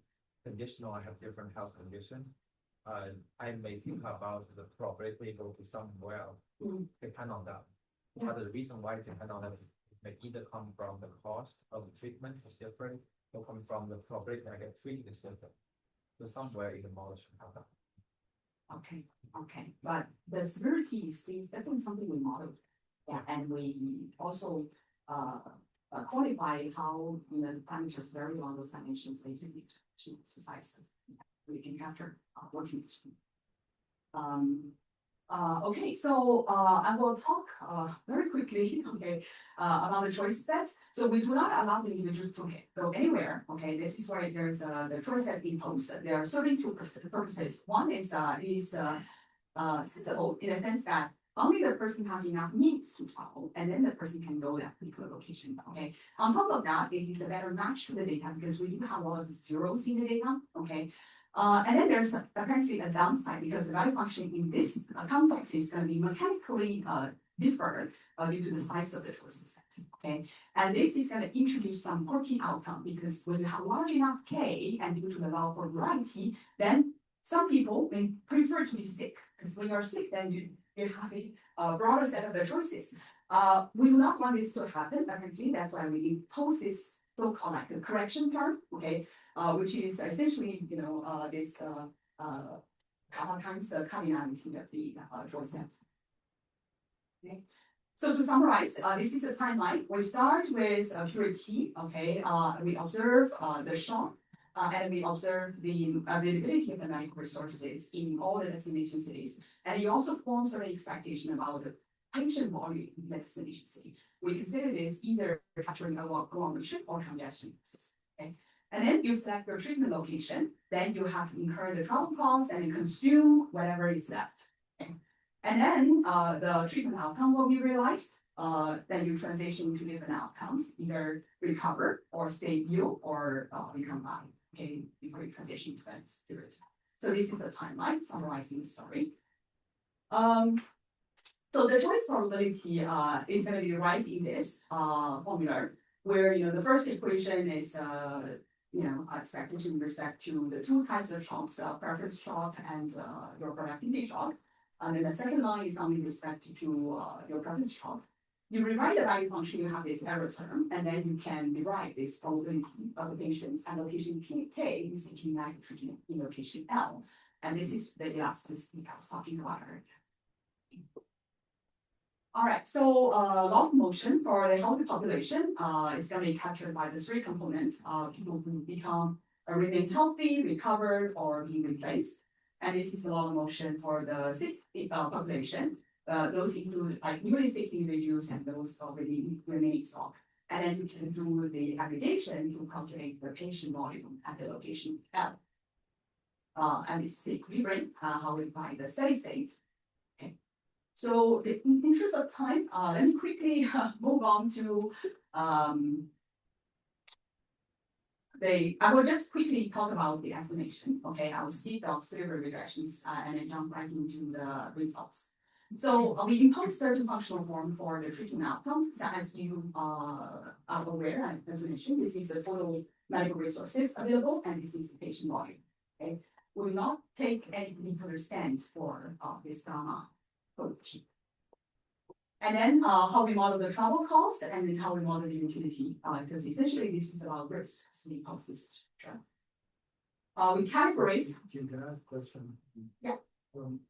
Speaker 5: conditional. I have different health condition. I may think about the probability go to somewhere depend on that. But the reason why it depend on that may either come from the cost of the treatment is different, or come from the probability I get treated is different. So somewhere in the model should have that.
Speaker 7: Okay, okay, but the severity is definitely something we modeled. Yeah, and we also quantify how the parameters vary on those dimensions they do exercise. We can capture working. Okay, so I will talk very quickly, okay, about the choice set. So we do not allow the individuals to go anywhere. Okay, this is where there's the choice set imposed. There are serving two purposes. One is sensible in the sense that only the person has enough means to travel, and then the person can go that particular location. Okay. On top of that, it is a better match to the data because we do have a lot of zeros in the data. Okay. And then there's apparently a downside because the value function in this context is going to be mechanically different due to the size of the choices set. Okay, and this is going to introduce some quirky outcome because when you have large enough k and due to the law for variety, then some people may prefer to be sick because when you're sick, then you have a broader set of the choices. We do not want this to happen. Apparently, that's why we impose this so-called like a correction term. Okay. Which is essentially, this times the cardinality of the choice set. Okay. So to summarize, this is a timeline. We start with period T. Okay. We observe the shock, and we observe the availability of the medical resources in all the destination cities, and you also form certain expectation about the patient volume in the destination city. We consider this either capturing agglomeration or congestion. Okay. And then you select your treatment location, then you have to incur the travel costs and consume whatever is left. Okay. And then the treatment outcome will be realized. Then you transition to different outcomes, either recover or stay ill or become bad. Okay, before you transition to that period. So this is the timeline summarizing the story. So the choice probability is going to be right in this formula, where the first equation is expectation with respect to the two types of shocks, preference shock and your productivity shock. And then the second line is only with respect to your preference shock. You rewrite the value function, you have this error term, and then you can rewrite this probability of the patient's allocation K is seeking medical treatment in location L. And this is the elasticity I was talking about earlier. All right, so log motion for the healthy population is going to be captured by the three components. People who become remain healthy, recovered, or being replaced. And this is a log motion for the sick population. Those include like newly sick individuals and those already remaining stock. And then you can do the aggregation to calculate the patient volume at the location L. And this is equilibrium, how we find the steady state. Okay. So in interest of time, let me quickly move on to I will just quickly talk about the estimation. Okay, I will skip the auxiliary regressions and then jump right into the results. So we impose certain functional form for the treatment outcome. So as you are aware, as mentioned, this is the total medical resources available, and this is the patient volume. Okay, we will not take any particular stand for this gamma coefficient. And then how we model the travel cost, and then how we model the utility, because essentially this is about risk. So we impose this structure. We calibrate.
Speaker 2: Can I ask a question?
Speaker 7: Yeah.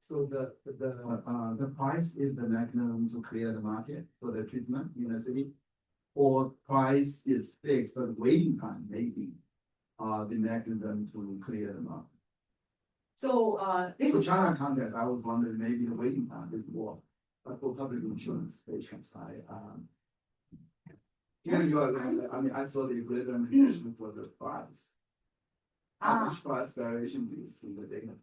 Speaker 2: So the price is the mechanism to clear the market for the treatment in the city, or price is fixed, but waiting time maybe. the mechanism to clear them up.
Speaker 7: So, this
Speaker 2: For
Speaker 7: is.
Speaker 2: China context, I was wondering maybe the waiting time is more, but for public insurance patients, here you are, I mean, I saw the equilibrium for the price. How much price variation do you see in the data?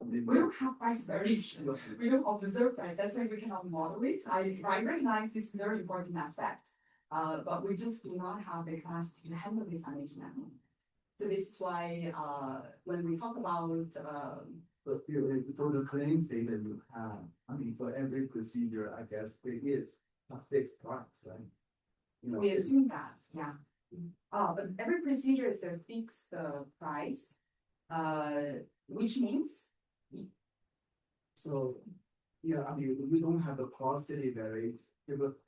Speaker 7: We don't have price variation. We don't observe price. That's why we cannot model it. I recognize this very important aspect. But we just do not have the capacity to handle this animation at home. So this is why, when we talk about,
Speaker 2: But for the claims data you have, I mean, for every procedure, I guess it is a fixed price, right? You know,
Speaker 7: we assume that, yeah. But every procedure is a fixed price, which means.
Speaker 2: So, yeah, I mean, we don't have the cross city varies.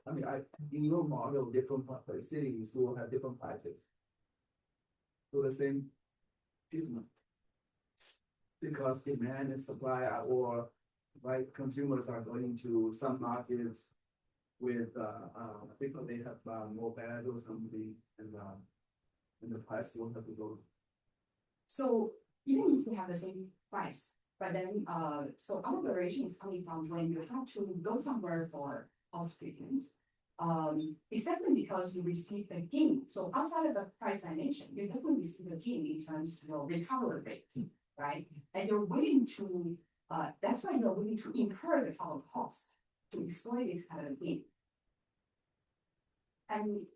Speaker 2: I mean, in your model, different cities will have different prices. So the same treatment. Because demand and supply or right consumers are going to some markets with because they have more bad or something and the price will have to go.
Speaker 7: So even if you have the same price, but then, so our variation is coming from when you have to go somewhere for health treatment. It's definitely because you receive a gain. So outside of the price I mentioned, you definitely receive a gain in terms of your recovery rate, right? And you're willing to, that's why you're willing to incur the travel cost to exploit this kind of gain. And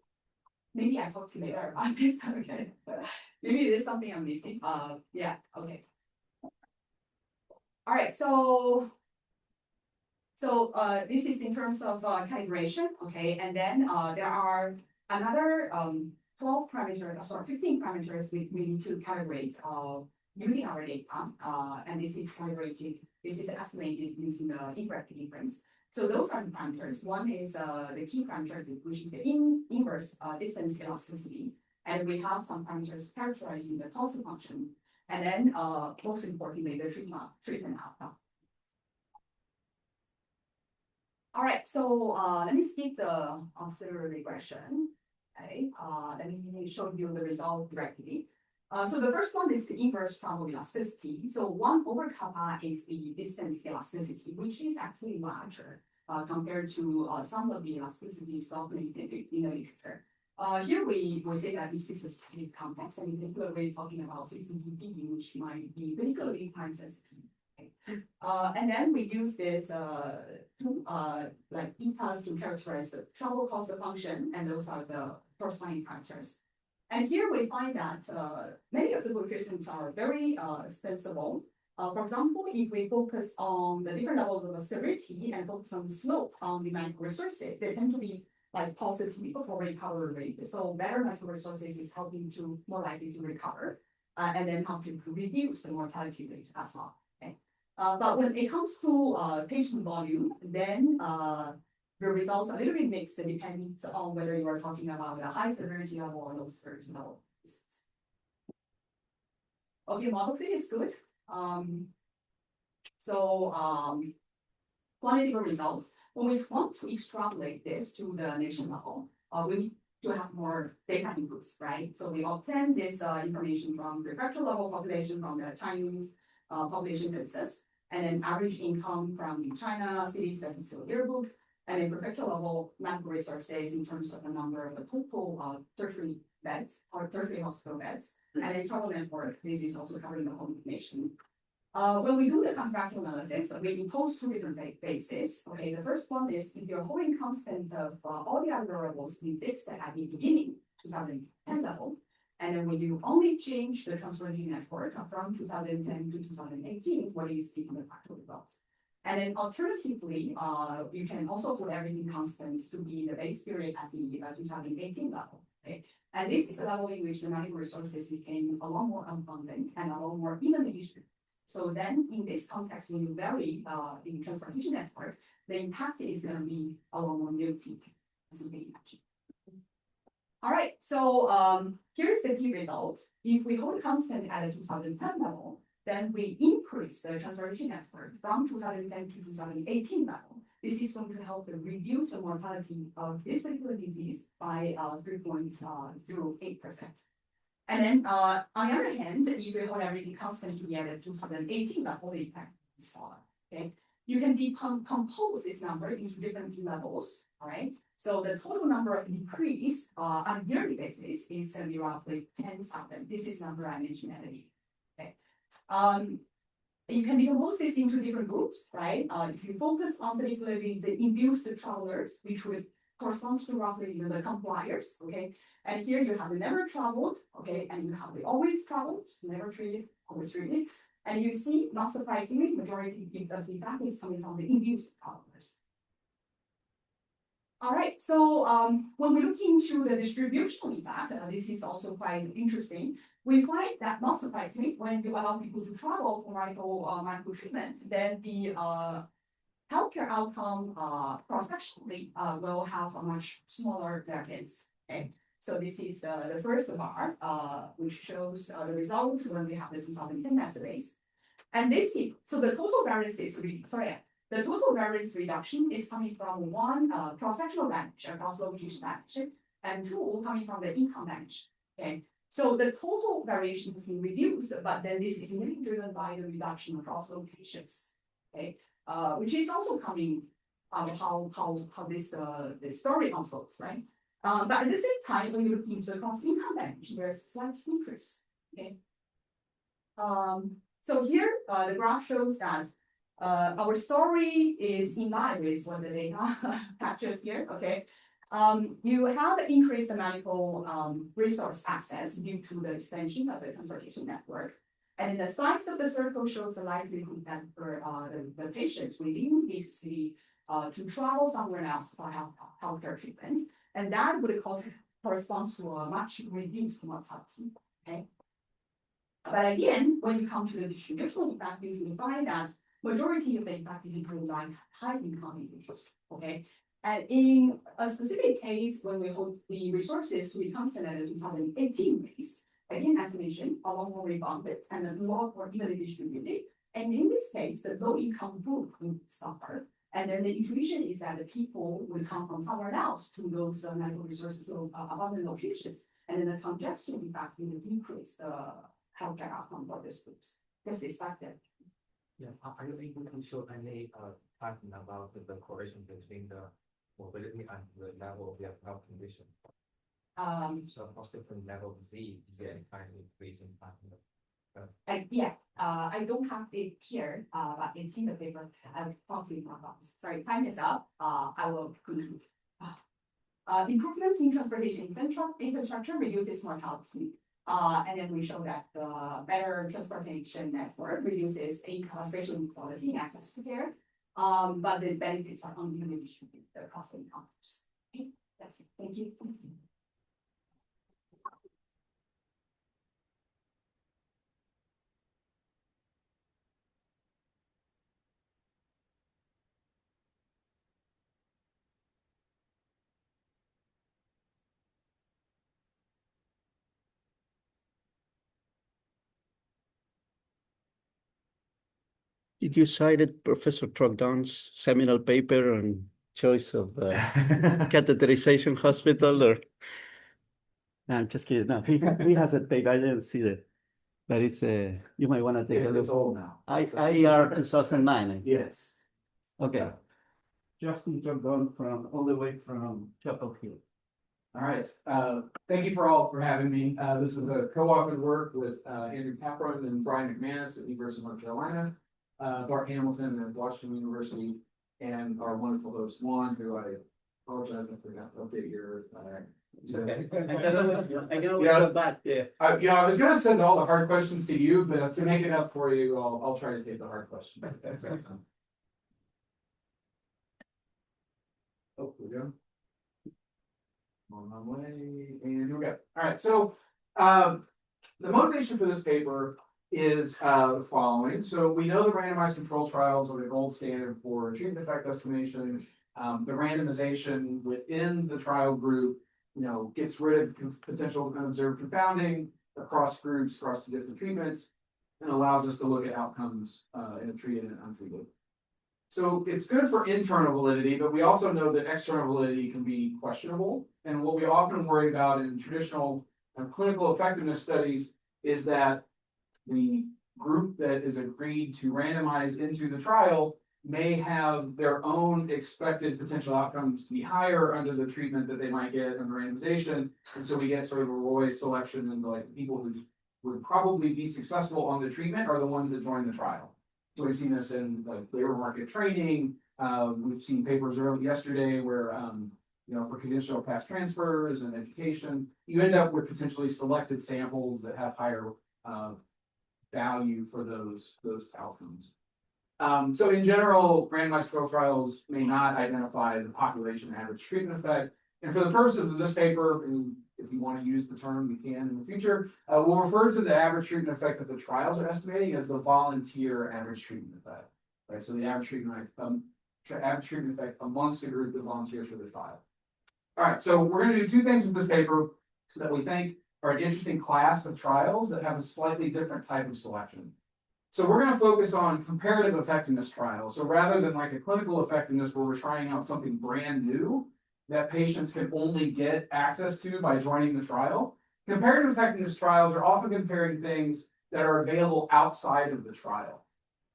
Speaker 7: maybe I talk to you later on this, okay? Maybe there's something I'm missing. Yeah, okay. All right, so this is in terms of calibration, okay, and then there are another 12 parameters, sorry, 15 parameters we need to calibrate using our data, and this is calibrated, this is estimated using the incorrect difference. So those are the parameters. One is the key parameter, which is the inverse distance elasticity, and we have some parameters characterizing the total function. And then, most importantly, the treatment outcome. All right, so let me skip the auxiliary regression. Okay, let me show you the result directly. So the first one is the inverse travel elasticity. So 1 over kappa is the distance elasticity, which is actually larger compared to some of the elasticities documented in the literature. Here we say that this is a specific context, and in particular, we're talking about CCPD, which might be particularly time sensitive. Okay. And then we use this like etas to characterize the travel cost function, and those are the corresponding parameters. And here we find that many of the coefficients are very sensible. For example, if we focus on the different levels of severity and focus on the slope on the medical resources, they tend to be like positive for recovery rate. So better medical resources is helping to more likely to recover, and then helping to reduce the mortality rate as well. Okay. But when it comes to patient volume, then the results are a little bit mixed. It depends on whether you are talking about a high severity level or low severity level. Okay, model fit is good. Quantitative results. When we want to extrapolate this to the nation level, we need to have more data inputs, right? So we obtain this information from prefectural level population, from the Chinese population census, and then average income from the China city statistical yearbook, and then prefectural level medical resources in terms of the number of the total tertiary beds or tertiary hospital beds, and then travel network. This is also covering the whole information. When we do the contractual analysis, we impose 2 different bases. Okay, the first one is if you're holding constant of all the other variables we fixed at the beginning, 2010 level, and then when you only change the transformation network from 2010 to 2018, what is the contractual results? And then alternatively, you can also put everything constant to be the base period at the 2018 level. Okay, and this is a level in which the medical resources became a lot more abundant and a lot more evenly distributed. So then in this context, when you vary the transportation network, the impact is going to be a lot more muted, as you may imagine. All right, so here's the key result. If we hold constant at a 2010 level, then we increase the transportation network from 2010 to 2018 level. This is going to help reduce the mortality of this particular disease by 3.08%. And then, on the other hand, if you hold everything constant to be at 2018 level, the impact is smaller, okay? You can decompose this number into different levels, all right? So the total number of decrease on a yearly basis is going to be roughly 10,000. This is number I mentioned at the beginning, okay? You can decompose this into different groups, right? If you focus on particularly the induced travelers, which would correspond to roughly the compliers, okay? And here you have the never traveled, okay? And you have the always traveled, never treated, always treated. And you see, not surprisingly, majority of the effect is coming from the induced travelers. All right, so when we look into the distributional effect, this is also quite interesting. We find that, not surprisingly, when you allow people to travel for medical treatment, then the healthcare outcome cross-sectionally will have a much smaller variance. Okay, so this is the first bar, which shows the results when we have the 2010 estimates. And this is, so the total variance is, the total variance reduction is coming from one, cross-sectional damage across location damage, and two, coming from the income damage. Okay, so the total variation has been reduced, but then this is mainly driven by the reduction across locations. Okay, which is also coming out of how this the story unfolds, right? But at the same time, when you look into the cross income damage, there's a slight increase. Okay. So here the graph shows that our story is in line with what the data captures here. Okay. You have increased the medical resource access due to the extension of the transportation network. And the size of the circle shows the likelihood that for the patients within this city to travel somewhere else for healthcare treatment. And that would correspond to a much reduced mortality. Okay. But again, when you come to the distributional effect, you find that majority of the effect is driven by high income individuals. Okay. And in a specific case, when we hold the resources to be constant at the 2018 base, again, as mentioned, a lot more rebounded and a lot more evenly distributed. And in this case, the low income group will suffer. And then the intuition is that the people will come from somewhere else to those medical resources of abundant locations. And then the congestion, in fact, will decrease the healthcare outcome for these groups. This is like that.
Speaker 5: Yeah, are you able to show any pattern about the correlation between the mobility and the level of their health condition? So across different level of disease, is there any kind of increase in pattern?
Speaker 7: Yeah, I don't have it here, but it's in the paper. I'll talk to you about this. Sorry, time is up. I will conclude. Improvements in transportation infrastructure reduces mortality. And then we show that the better transportation network reduces spatial inequality and access to care. But the benefits are unevenly distributed across the encounters. Okay, that's it. Thank you.
Speaker 8: Did you cite Professor Trogdon's seminal paper on choice of catheterization hospital or? No, I'm just kidding. No, he has a paper. I didn't see that. But it's you might want to take a look.
Speaker 3: It's old now.
Speaker 8: IR 2009.
Speaker 3: Yes.
Speaker 8: Okay. Justin Trogdon from all the way from Chapel Hill.
Speaker 9: All right. Thank you for having me. This is a co-authored work with Andrew Capron and Brian McManus at the University of North Carolina, Bart Hamilton at Washington University, and our wonderful host Juan, who I apologize, I forgot to update your.
Speaker 8: Okay. I can go back. Yeah.
Speaker 9: I was going to send all the hard questions to you, but to make it up for you, I'll try to take the hard questions. Oh, we go. On my way, and here we go. All right, so the motivation for this paper is the following. So we know the randomized control trials are the gold standard for treatment effect estimation. The randomization within the trial group, gets rid of potential unobserved confounding across groups, across the different treatments, and allows us to look at outcomes in a treated and untreated. So it's good for internal validity, but we also know that external validity can be questionable. And what we often worry about in traditional clinical effectiveness studies is that the group that is agreed to randomize into the trial may have their own expected potential outcomes to be higher under the treatment that they might get under randomization. And so we get sort of a Roy selection, and like people who would probably be successful on the treatment are the ones that join the trial. So we've seen this in like labor market training. We've seen papers early yesterday where for conditional cash transfers and education, you end up with potentially selected samples that have higher value for those outcomes. So in general, randomized control trials may not identify the population average treatment effect. And for the purposes of this paper, and if you want to use the term, you can in the future, we'll refer to the average treatment effect that the trials are estimating as the volunteer average treatment effect. Right, so the average treatment effect amongst the group of volunteers for the trial. All right, so we're going to do two things with this paper that we think are an interesting class of trials that have a slightly different type of selection. So we're going to focus on comparative effectiveness trials. So rather than like a clinical effectiveness where we're trying out something brand new that patients can only get access to by joining the trial, comparative effectiveness trials are often comparing things that are available outside of the trial.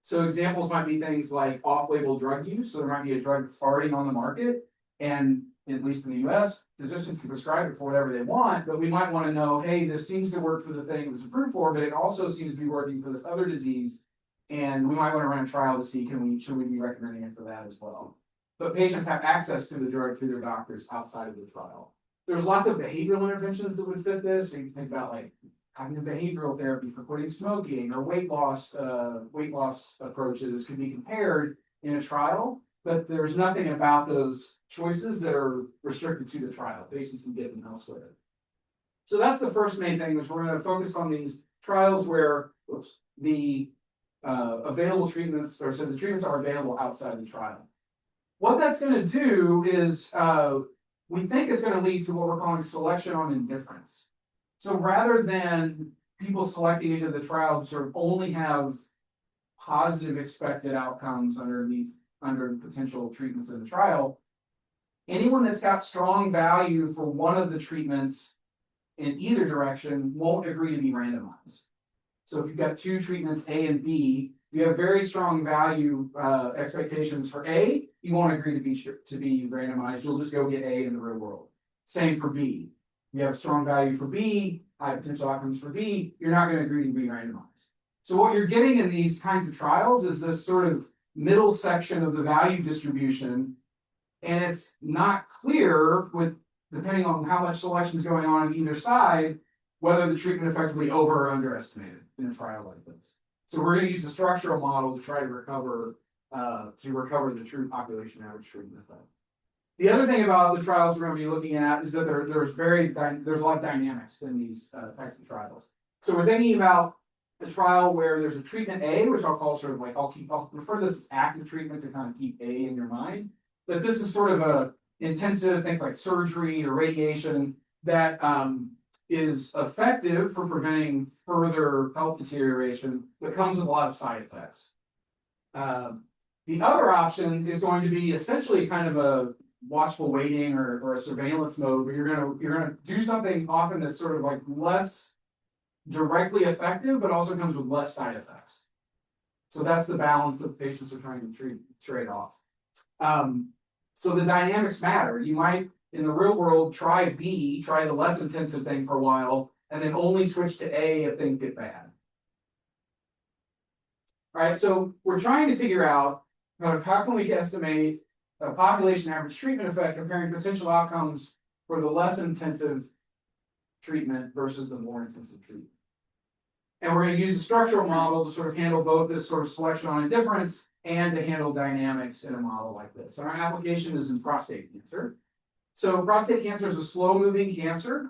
Speaker 9: So examples might be things like off-label drug use. So there might be a drug that's already on the market, and at least in the US, physicians can prescribe it for whatever they want, but we might want to know, hey, this seems to work for the thing it was approved for, but it also seems to be working for this other disease. And we might want to run a trial to see, should we be recommending it for that as well? But patients have access to the drug through their doctors outside of the trial. There's lots of behavioral interventions that would fit this. So you can think about like cognitive behavioral therapy for quitting smoking, or weight loss approaches could be compared in a trial. But there's nothing about those choices that are restricted to the trial. Patients can get them elsewhere. So that's the first main thing, is we're going to focus on these trials where the available treatments, or so the treatments are available outside the trial. What that's going to do is we think is going to lead to what we're calling selection on indifference. So rather than people selecting into the trial to sort of only have positive expected outcomes under potential treatments in the trial, anyone that's got strong value for one of the treatments in either direction won't agree to be randomized. So if you've got two treatments, A and B, you have very strong value expectations for A, you won't agree to be randomized. You'll just go get A in the real world. Same for B. You have strong value for B, high potential outcomes for B, you're not going to agree to be randomized. So what you're getting in these kinds of trials is this sort of middle section of the value distribution, and it's not clear, with depending on how much selection is going on either side, whether the treatment effectively over or underestimated in a trial like this. So we're going to use the structural model to try to recover the true population average treatment effect. The other thing about the trials we're going to be looking at is that there's a lot of dynamics in these types of trials. So we're thinking about a trial where there's a treatment A, which I'll call sort of like, I'll refer to this as active treatment to kind of keep A in your mind. But this is sort of a intensive, think like surgery or radiation that is effective for preventing further health deterioration, but comes with a lot of side effects. The other option is going to be essentially kind of a watchful waiting or a surveillance mode, where you're gonna do something often that's sort of like less directly effective, but also comes with less side effects. So that's the balance that patients are trying to trade off. So the dynamics matter. You might, in the real world, try the less intensive thing for a while, and then only switch to A if things get bad. All right, so we're trying to figure out kind of how can we estimate a population average treatment effect comparing potential outcomes for the less intensive treatment versus the more intensive treatment. And we're going to use the structural model to sort of handle both this sort of selection on indifference and to handle dynamics in a model like this. So our application is in prostate cancer. So prostate cancer is a slow-moving cancer.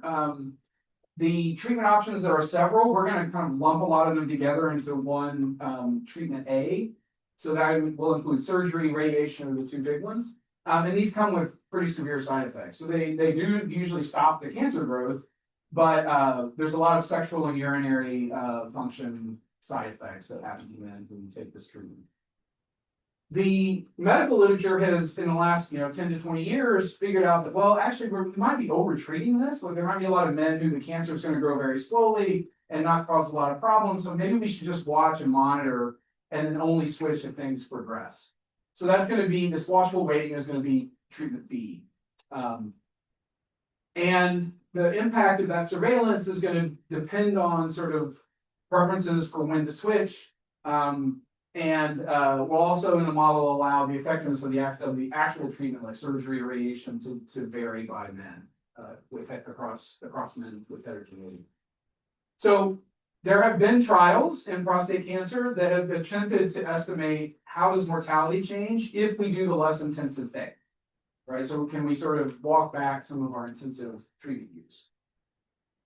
Speaker 9: The treatment options, there are several. We're going to kind of lump a lot of them together into one treatment A. So that will include surgery, radiation are the two big ones. And these come with pretty severe side effects. So they do usually stop the cancer growth, but there's a lot of sexual and urinary function side effects that happen to men who take this treatment. the medical literature has, in the last 10 to 20 years, figured out that, well, actually, we might be over treating this. Like there might be a lot of men who the cancer is going to grow very slowly and not cause a lot of problems. So maybe we should just watch and monitor and then only switch if things progress. So that's going to be, this watchful waiting is going to be treatment B. And the impact of that surveillance is going to depend on sort of preferences for when to switch. And we'll also in the model allow the effectiveness of the actual treatment, like surgery or radiation, to vary by men across men with heterogeneity. So there have been trials in prostate cancer that have attempted to estimate how does mortality change if we do the less intensive thing, right? So can we sort of walk back some of our intensive treatment use?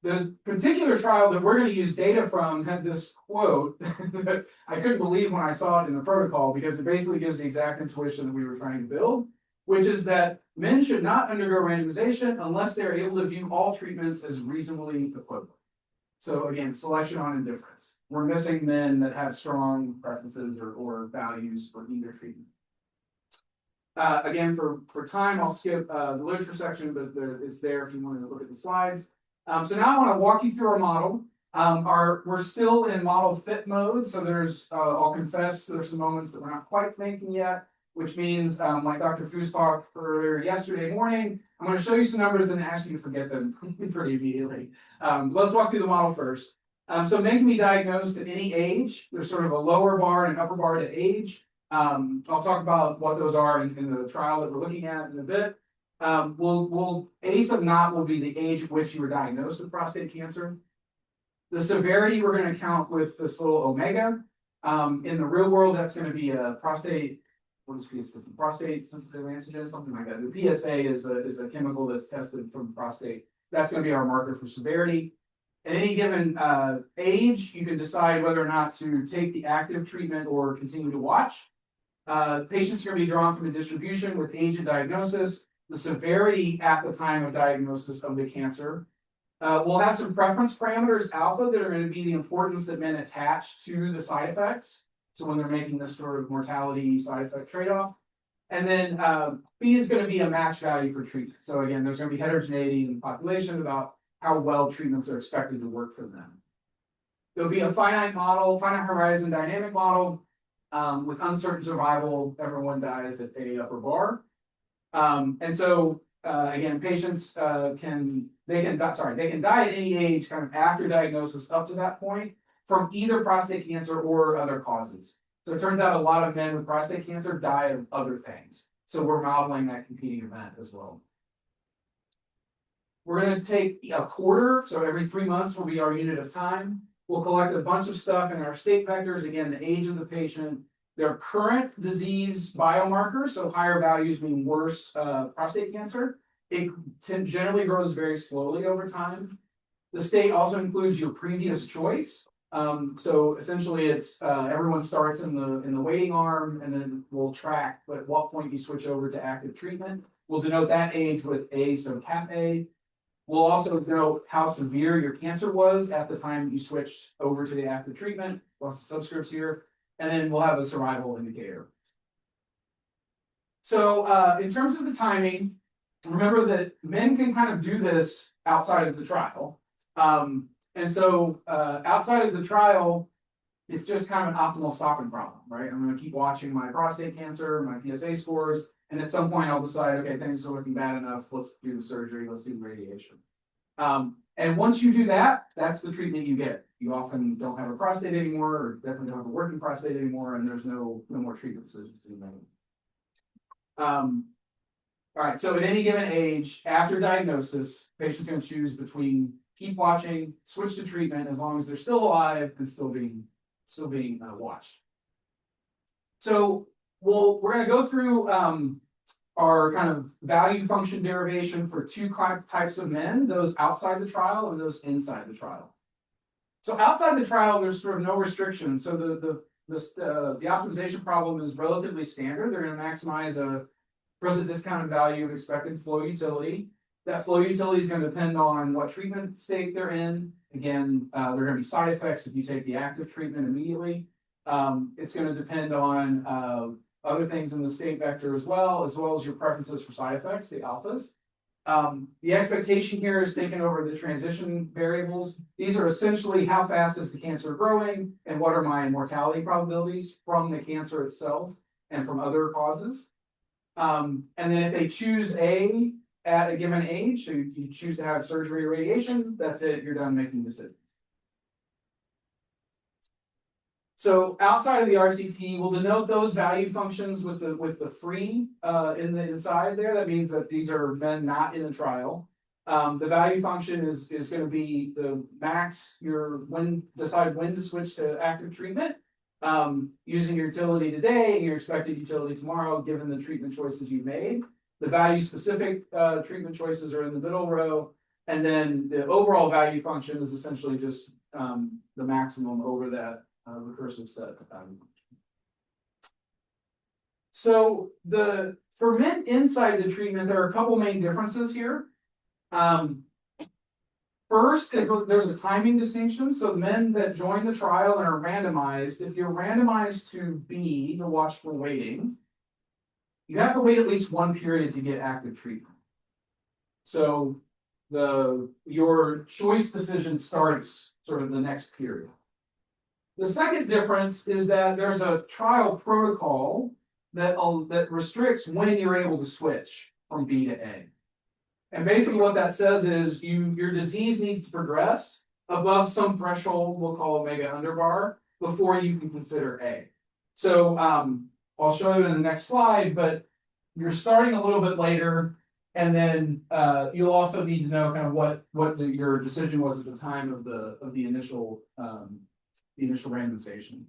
Speaker 9: The particular trial that we're going to use data from had this quote that I couldn't believe when I saw it in the protocol, because it basically gives the exact intuition that we were trying to build, which is that men should not undergo randomization unless they're able to view all treatments as reasonably equivalent. So again, selection on indifference. We're missing men that have strong preferences or values for either treatment. Again, for time, I'll skip the literature section, but it's there if you want to look at the slides. So now I want to walk you through our model. We're still in model fit mode, so I'll confess there's some moments that we're not quite thinking yet, which means like Dr. Foos talked earlier yesterday morning, I'm going to show you some numbers and ask you to forget them pretty immediately. Let's walk through the model first. So men can be diagnosed at any age. There's sort of a lower bar and an upper bar to age. I'll talk about what those are in the trial that we're looking at in a bit. A sub naught will be the age at which you were diagnosed with prostate cancer. The severity we're going to count with this little omega. In the real world, that's going to be a prostate. What is PSA? Prostate sensitive antigen, something like that. The PSA is a chemical that's tested from prostate. That's going to be our marker for severity. At any given age, you can decide whether or not to take the active treatment or continue to watch. Patients are going to be drawn from a distribution with age and diagnosis, the severity at the time of diagnosis of the cancer. We'll have some preference parameters alpha that are going to be the importance that men attach to the side effects. So when they're making this sort of mortality side effect trade-off. And then B is going to be a match value for treatment. So again, there's going to be heterogeneity in the population about how well treatments are expected to work for them. There'll be a finite horizon dynamic model with uncertain survival. Everyone dies at a upper bar. And so again, patients can die at any age kind of after diagnosis up to that point from either prostate cancer or other causes. So it turns out a lot of men with prostate cancer die of other things. So we're modeling that competing event as well. We're going to take a quarter, so every 3 months will be our unit of time. We'll collect a bunch of stuff in our state vectors, again, the age of the patient, their current disease biomarkers, so higher values mean worse prostate cancer. It generally grows very slowly over time. The state also includes your previous choice. So essentially it's everyone starts in the waiting arm, and then we'll track at what point you switch over to active treatment. We'll denote that age with A, so cap A. We'll also denote how severe your cancer was at the time you switched over to the active treatment, plus the subscripts here, and then we'll have a survival indicator. So in terms of the timing, remember that men can kind of do this outside of the trial. And so outside of the trial, it's just kind of an optimal stopping problem, right? I'm going to keep watching my prostate cancer, my PSA scores, and at some point I'll decide, okay, things are looking bad enough. Let's do the surgery. Let's do the radiation. And once you do that, that's the treatment you get. You often don't have a prostate anymore, or definitely don't have a working prostate anymore, and there's no more treatment decisions to be made. All right, so at any given age, after diagnosis, patients going to choose between keep watching, switch to treatment as long as they're still alive and still being watched. So we're going to go through our kind of value function derivation for two types of men, those outside the trial and those inside the trial. So outside the trial, there's sort of no restrictions. So the optimization problem is relatively standard. They're going to maximize a present discounted value of expected flow utility. That flow utility is going to depend on what treatment state they're in. Again, there are going to be side effects if you take the active treatment immediately. It's going to depend on other things in the state vector as well as your preferences for side effects, the alphas. The expectation here is taken over the transition variables. These are essentially how fast is the cancer growing and what are my mortality probabilities from the cancer itself and from other causes. And then if they choose A at a given age, so you choose to have surgery or radiation, that's it, you're done making decisions. So outside of the RCT, we'll denote those value functions with the free in the inside there. That means that these are men not in the trial. The value function is going to be the max, decide when to switch to active treatment, using your utility today and your expected utility tomorrow, given the treatment choices you've made. The value specific treatment choices are in the middle row. And then the overall value function is essentially just the maximum over that recursive set. So for men inside the treatment, there are a couple main differences here. First, there's a timing distinction. So men that join the trial and are randomized, if you're randomized to B, the watchful waiting, you have to wait at least one period to get active treatment. So your choice decision starts sort of the next period. The second difference is that there's a trial protocol that restricts when you're able to switch from B to A. And basically what that says is your disease needs to progress above some threshold we'll call omega underbar before you can consider A. So I'll show you in the next slide, but you're starting a little bit later, and then you'll also need to know kind of what your decision was at the time of the initial randomization.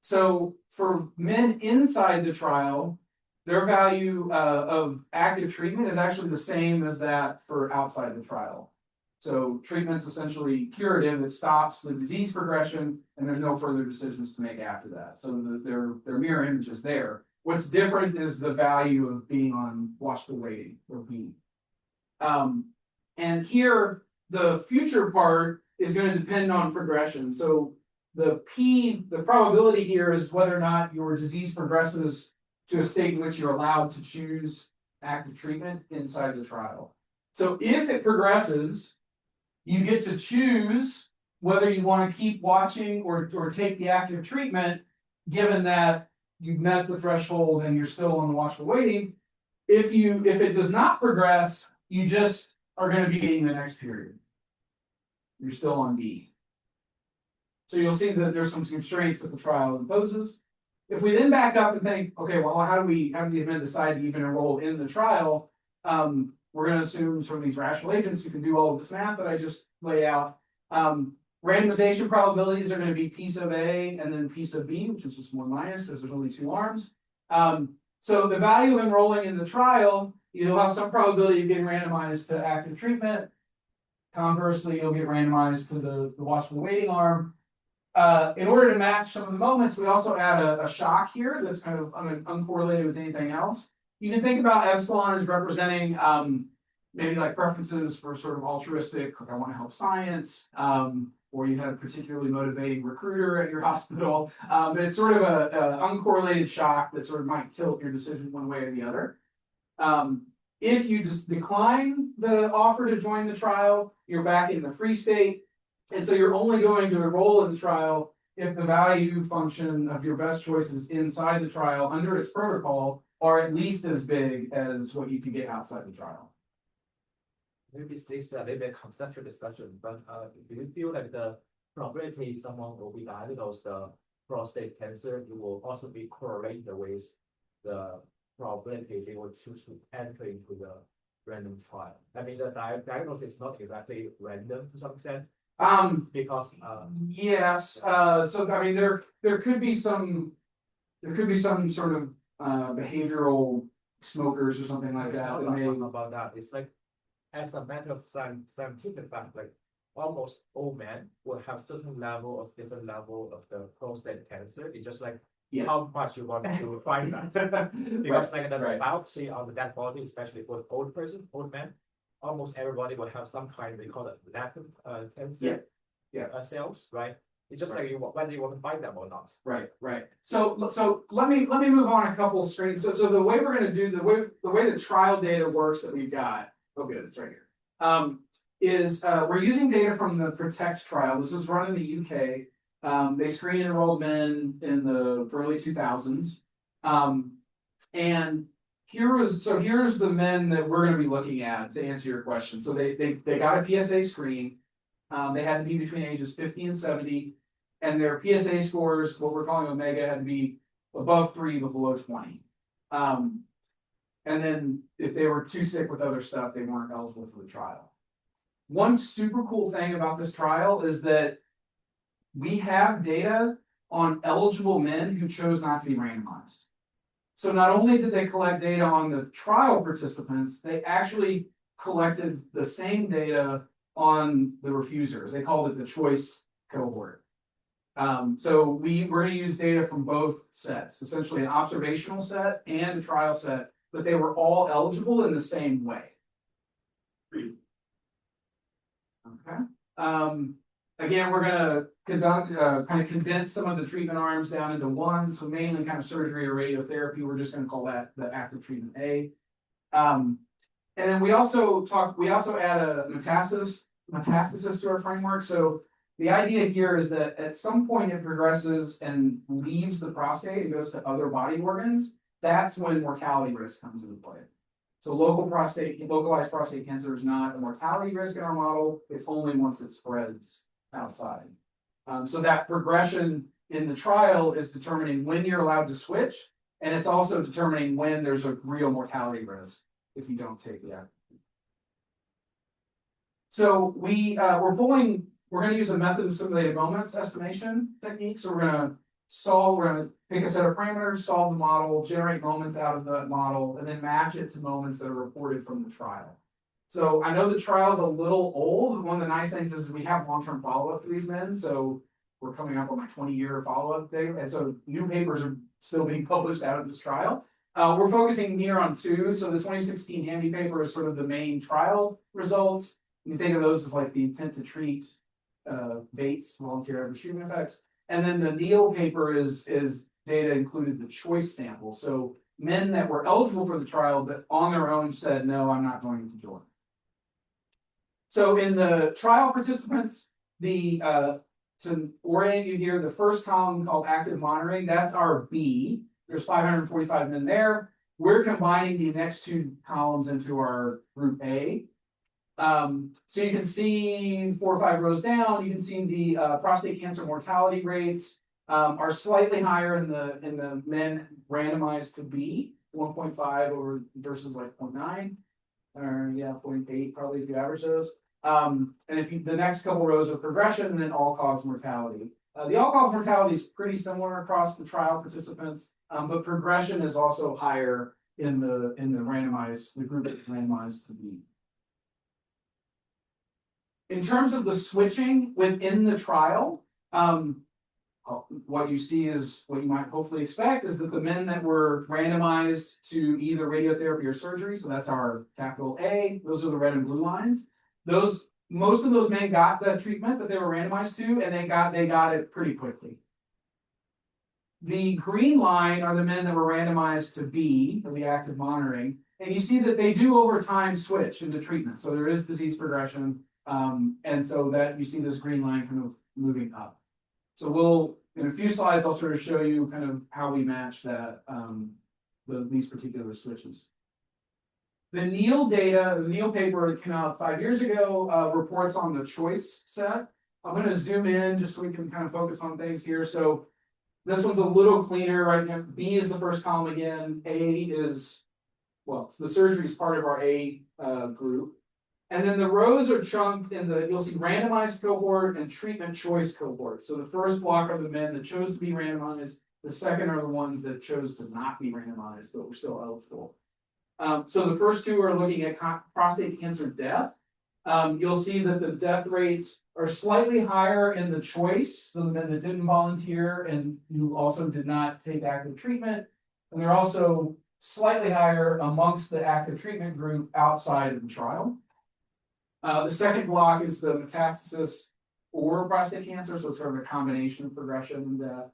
Speaker 9: So for men inside the trial, their value of active treatment is actually the same as that for outside the trial. So treatment's essentially curative, it stops the disease progression, and there's no further decisions to make after that. So their mirror image is there. What's different is the value of being on watchful waiting, or B. And here, the future part is going to depend on progression. So the probability here is whether or not your disease progresses to a state in which you're allowed to choose active treatment inside the trial. So if it progresses, you get to choose whether you want to keep watching or take the active treatment, given that you've met the threshold and you're still on the watchful waiting. If it does not progress, you just are going to be getting the next period. You're still on B. So you'll see that there's some constraints that the trial imposes. If we then back up and think, okay, well, how do the men decide to even enroll in the trial? We're going to assume sort of these rational agents who can do all of this math that I just laid out. Randomization probabilities are going to be P sub A and then P sub B, which is just 1 minus because there's only 2 arms. So the value of enrolling in the trial, you'll have some probability of getting randomized to active treatment. Conversely, you'll get randomized to the watchful waiting arm. In order to match some of the moments, we also add a shock here that's kind of uncorrelated with anything else. You can think about epsilon as representing maybe like preferences for sort of altruistic, like I want to help science, or you have a particularly motivating recruiter at your hospital. But it's sort of a uncorrelated shock that sort of might tilt your decision one way or the other. If you just decline the offer to join the trial, you're back in the free state. And so you're only going to enroll in the trial if the value function of your best choices inside the trial under its protocol are at least as big as what you could get outside the trial.
Speaker 5: Maybe this is a little bit conceptual discussion, but do you feel like the probability someone will be diagnosed with prostate cancer, it will also be correlated with the probability they will choose to enter into the random trial? I mean, the diagnosis is not exactly random to some extent. Because
Speaker 9: yes. So I mean, there could be some sort of behavioral smokers or something like that.
Speaker 5: About that, it's like as a matter of scientific fact, like almost all men will have certain level of different level of the prostate cancer. It's just like how much you want to find that. Because like the biopsy on the dead body, especially for old man, almost everybody will have some kind, we call it latent cancer cells, right? It's just like whether you want to find them or not.
Speaker 9: Right, right. So let me move on a couple screens. So the way we're going to do the way the trial data works that we've got. Oh, good, it's right here. Is we're using data from the PROTECT trial. This was run in the UK. They screened enrolled men in the early 2000s. And here's the men that we're going to be looking at to answer your question. So they got a PSA screen. They had to be between ages 50 and 70. And their PSA scores, what we're calling omega, had to be above 3 but below 20. And then if they were too sick with other stuff, they weren't eligible for the trial. One super cool thing about this trial is that we have data on eligible men who chose not to be randomized. So not only did they collect data on the trial participants, they actually collected the same data on the refusers. They called it the choice cohort. So we're going to use data from both sets, essentially an observational set and a trial set, but they were all eligible in the same way. Okay. Again, we're going to conduct kind of condense some of the treatment arms down into one, so mainly kind of surgery or radiotherapy. We're just going to call that the active treatment A. And then we also add a metastasis to our framework. So the idea here is that at some point it progresses and leaves the prostate and goes to other body organs. That's when mortality risk comes into play. So localized prostate cancer is not a mortality risk in our model. It's only once it spreads outside. So that progression in the trial is determining when you're allowed to switch, and it's also determining when there's a real mortality risk if you don't take the active. So we're going to use a method of simulated moments estimation technique. So we're going to pick a set of parameters, solve the model, generate moments out of the model, and then match it to moments that are reported from the trial. So I know the trial's a little old. One of the nice things is we have long-term follow-up for these men. So we're coming up on my 20-year follow-up there. And so new papers are still being published out of this trial. We're focusing here on two. So the 2016 HAMI paper is sort of the main trial results. You think of those as like the intent to treat VATES, volunteer average treatment effects. And then the Neal paper is data included the choice sample. So men that were eligible for the trial, but on their own said, no, I'm not going to join. So in the trial participants, to orient you here, the first column called active monitoring, that's our B. There's 545 men there. We're combining the next two columns into our group A. So you can see 4 or 5 rows down, you can see the prostate cancer mortality rates are slightly higher in the men randomized to B, 1.5 over versus like 0.9, or yeah, 0.8 probably if you average those. And if the next couple rows of progression, and then all-cause mortality. The all-cause mortality is pretty similar across the trial participants, but progression is also higher in the group that's randomized to B. In terms of the switching within the trial, what you see is what you might hopefully expect is that the men that were randomized to either radiotherapy or surgery, so that's our capital A, those are the red and blue lines. Most of those men got the treatment that they were randomized to, and they got it pretty quickly. The green line are the men that were randomized to B, the active monitoring, and you see that they do over time switch into treatment. So there is disease progression. And so that you see this green line kind of moving up. So in a few slides, I'll sort of show you kind of how we match that, these particular switches. The Neal data, the Neal paper that came out 5 years ago, reports on the choice set. I'm going to zoom in just so we can kind of focus on things here. So this one's a little cleaner right now. B is the first column again. A is, well, the surgery is part of our A group. And then the rows are chunked in you'll see randomized cohort and treatment choice cohort. So the first block are the men that chose to be randomized. The second are the ones that chose to not be randomized, but were still eligible. So the first two are looking at prostate cancer death. You'll see that the death rates are slightly higher in the choice than the men that didn't volunteer and who also did not take active treatment. And they're also slightly higher amongst the active treatment group outside of the trial. The second block is the metastasis or prostate cancer, so it's sort of a combination of progression and death.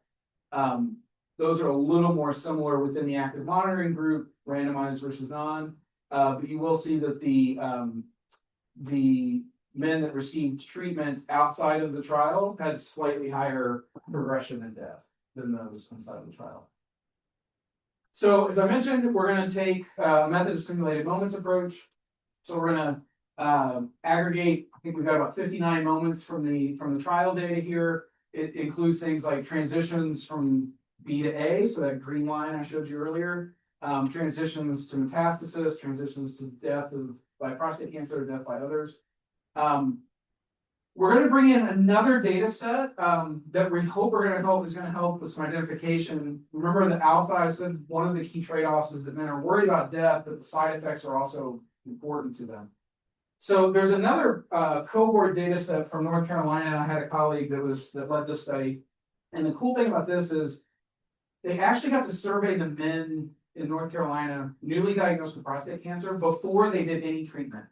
Speaker 9: Those are a little more similar within the active monitoring group, randomized versus non. But you will see that the men that received treatment outside of the trial had slightly higher progression and death than those inside the trial. So as I mentioned, we're going to take a method of simulated moments approach. So we're going to aggregate, I think we've got about 59 moments from the trial data here. It includes things like transitions from B to A, so that green line I showed you earlier, transitions to metastasis, transitions to death by prostate cancer or death by others. We're going to bring in another data set that we hope is going to help with some identification. Remember that alpha, I said one of the key trade-offs is that men are worried about death, but the side effects are also important to them. So there's another cohort data set from North Carolina. I had a colleague that led this study. And the cool thing about this is they actually got to survey the men in North Carolina newly diagnosed with prostate cancer before they did any treatment.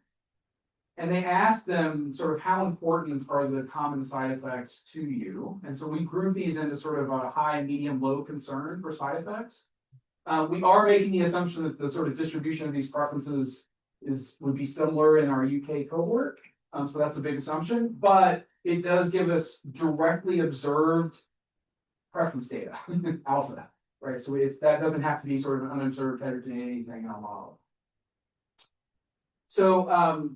Speaker 9: And they asked them sort of how important are the common side effects to you. And so we group these into sort of a high, medium, low concern for side effects. We are making the assumption that the sort of distribution of these preferences would be similar in our UK cohort. So that's a big assumption, but it does give us directly observed preference data, alpha, right? So that doesn't have to be sort of an unobserved heterogeneity thing in our model. So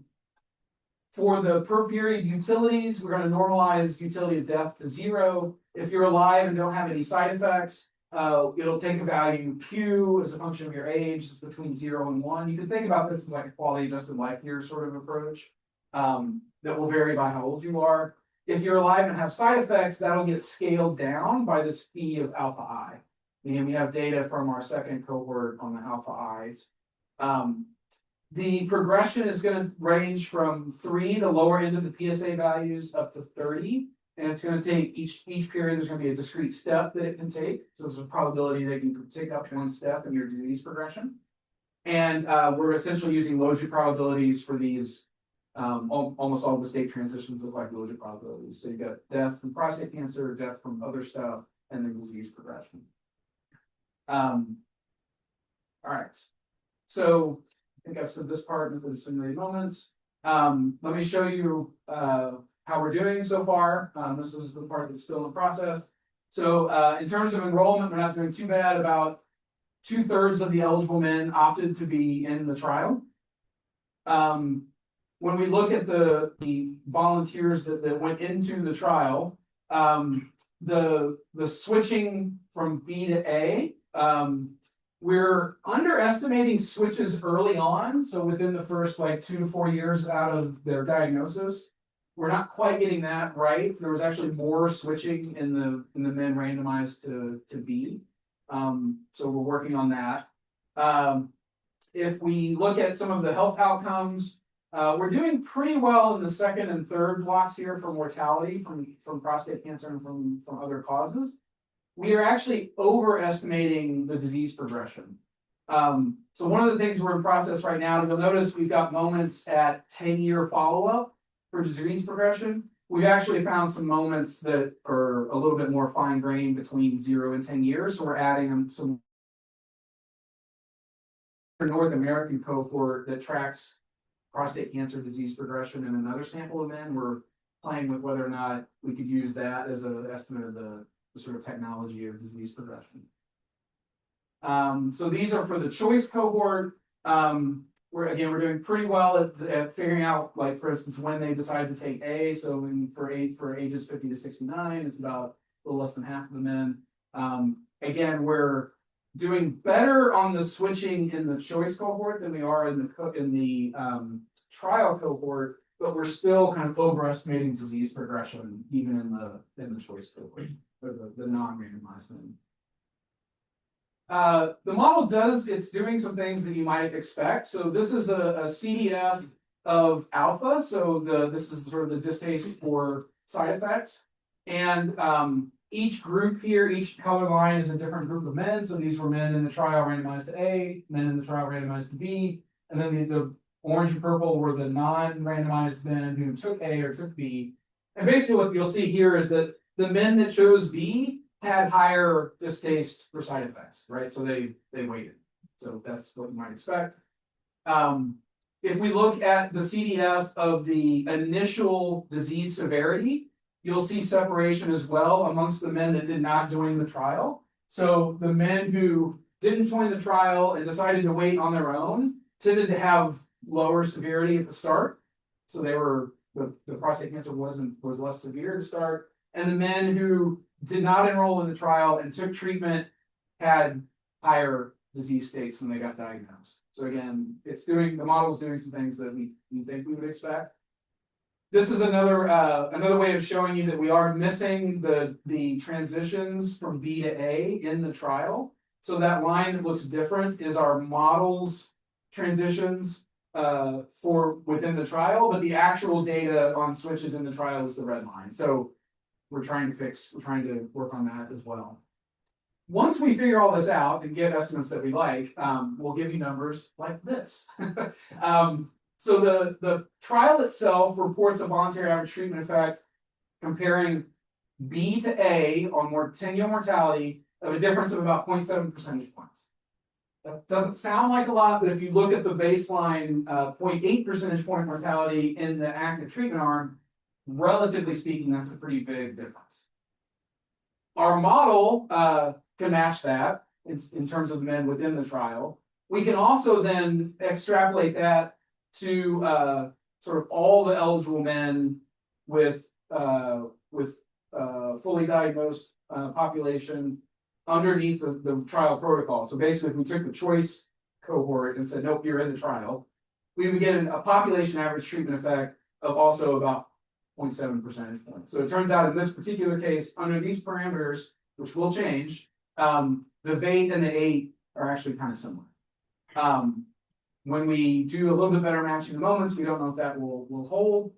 Speaker 9: for the per period utilities, we're going to normalize utility of death to 0. If you're alive and don't have any side effects, it'll take a value Q as a function of your age. It's between 0 and 1. You can think about this as like a quality adjusted life year sort of approach that will vary by how old you are. If you're alive and have side effects, that'll get scaled down by this phi of alpha I. And we have data from our second cohort on the alpha I's. The progression is going to range from 3, the lower end of the PSA values, up to 30. And it's going to take each period, there's going to be a discrete step that it can take. So there's a probability that you can take up one step in your disease progression. And we're essentially using logit probabilities for these. Almost all the state transitions look like logit probabilities. So you've got death from prostate cancer, death from other stuff, and then disease progression. All right. So I think I've said this part for the simulated moments. Let me show you how we're doing so far. This is the part that's still in process. So in terms of enrollment, we're not doing too bad. About 2/3 of the eligible men opted to be in the trial. When we look at the volunteers that went into the trial, the switching from B to A, we're underestimating switches early on. So within the first like 2 to 4 years out of their diagnosis, we're not quite getting that right. There was actually more switching in the men randomized to B. So we're working on that. If we look at some of the health outcomes, we're doing pretty well in the second and third blocks here for mortality from prostate cancer and from other causes. We are actually overestimating the disease progression. So one of the things we're in process right now, you'll notice we've got moments at 10-year follow-up for disease progression. We've actually found some moments that are a little bit more fine-grained between 0 and 10 years. So we're adding some North American cohort that tracks prostate cancer disease progression in another sample of men. We're playing with whether or not we could use that as an estimate of the sort of technology of disease progression. So these are for the choice cohort. We're doing pretty well at figuring out, like, for instance, when they decided to take A. So for ages 50 to 69, it's about a little less than half of the men. Again, we're doing better on the switching in the choice cohort than we are in the trial cohort, but we're still kind of overestimating disease progression even in the choice cohort, or the non-randomized men. The model it's doing some things that you might expect. So this is a CDF of alpha. So this is sort of the distaste for side effects. And each group here, each color line is a different group of men. So these were men in the trial randomized to A, men in the trial randomized to B. And then the orange and purple were the non-randomized men who took A or took B. And basically what you'll see here is that the men that chose B had higher distaste for side effects, right? So they waited. So that's what you might expect. If we look at the CDF of the initial disease severity, you'll see separation as well amongst the men that did not join the trial. So the men who didn't join the trial and decided to wait on their own tended to have lower severity at the start. So they were the prostate cancer was less severe to start. And the men who did not enroll in the trial and took treatment had higher disease states when they got diagnosed. So again, the model's doing some things that we think we would expect. This is another way of showing you that we are missing the transitions from B to A in the trial. So that line that looks different is our model's transitions for within the trial, but the actual data on switches in the trial is the red line. So we're trying to work on that as well. Once we figure all this out and get estimates that we like, we'll give you numbers like this. So the trial itself reports a voluntary average treatment effect comparing B to A on morbidity mortality of a difference of about 0.7 percentage points. That doesn't sound like a lot, but if you look at the baseline 0.8 percentage point mortality in the active treatment arm, relatively speaking, that's a pretty big difference. Our model can match that in terms of men within the trial. We can also then extrapolate that to sort of all the eligible men with fully diagnosed population underneath the trial protocol. So basically, if we took the choice cohort and said, nope, you're in the trial, we would get a population average treatment effect of also about 0.7 percentage points. So it turns out in this particular case, under these parameters, which will change, the VATE and the 8 are actually kind of similar. When we do a little bit better matching the moments, we don't know if that will hold.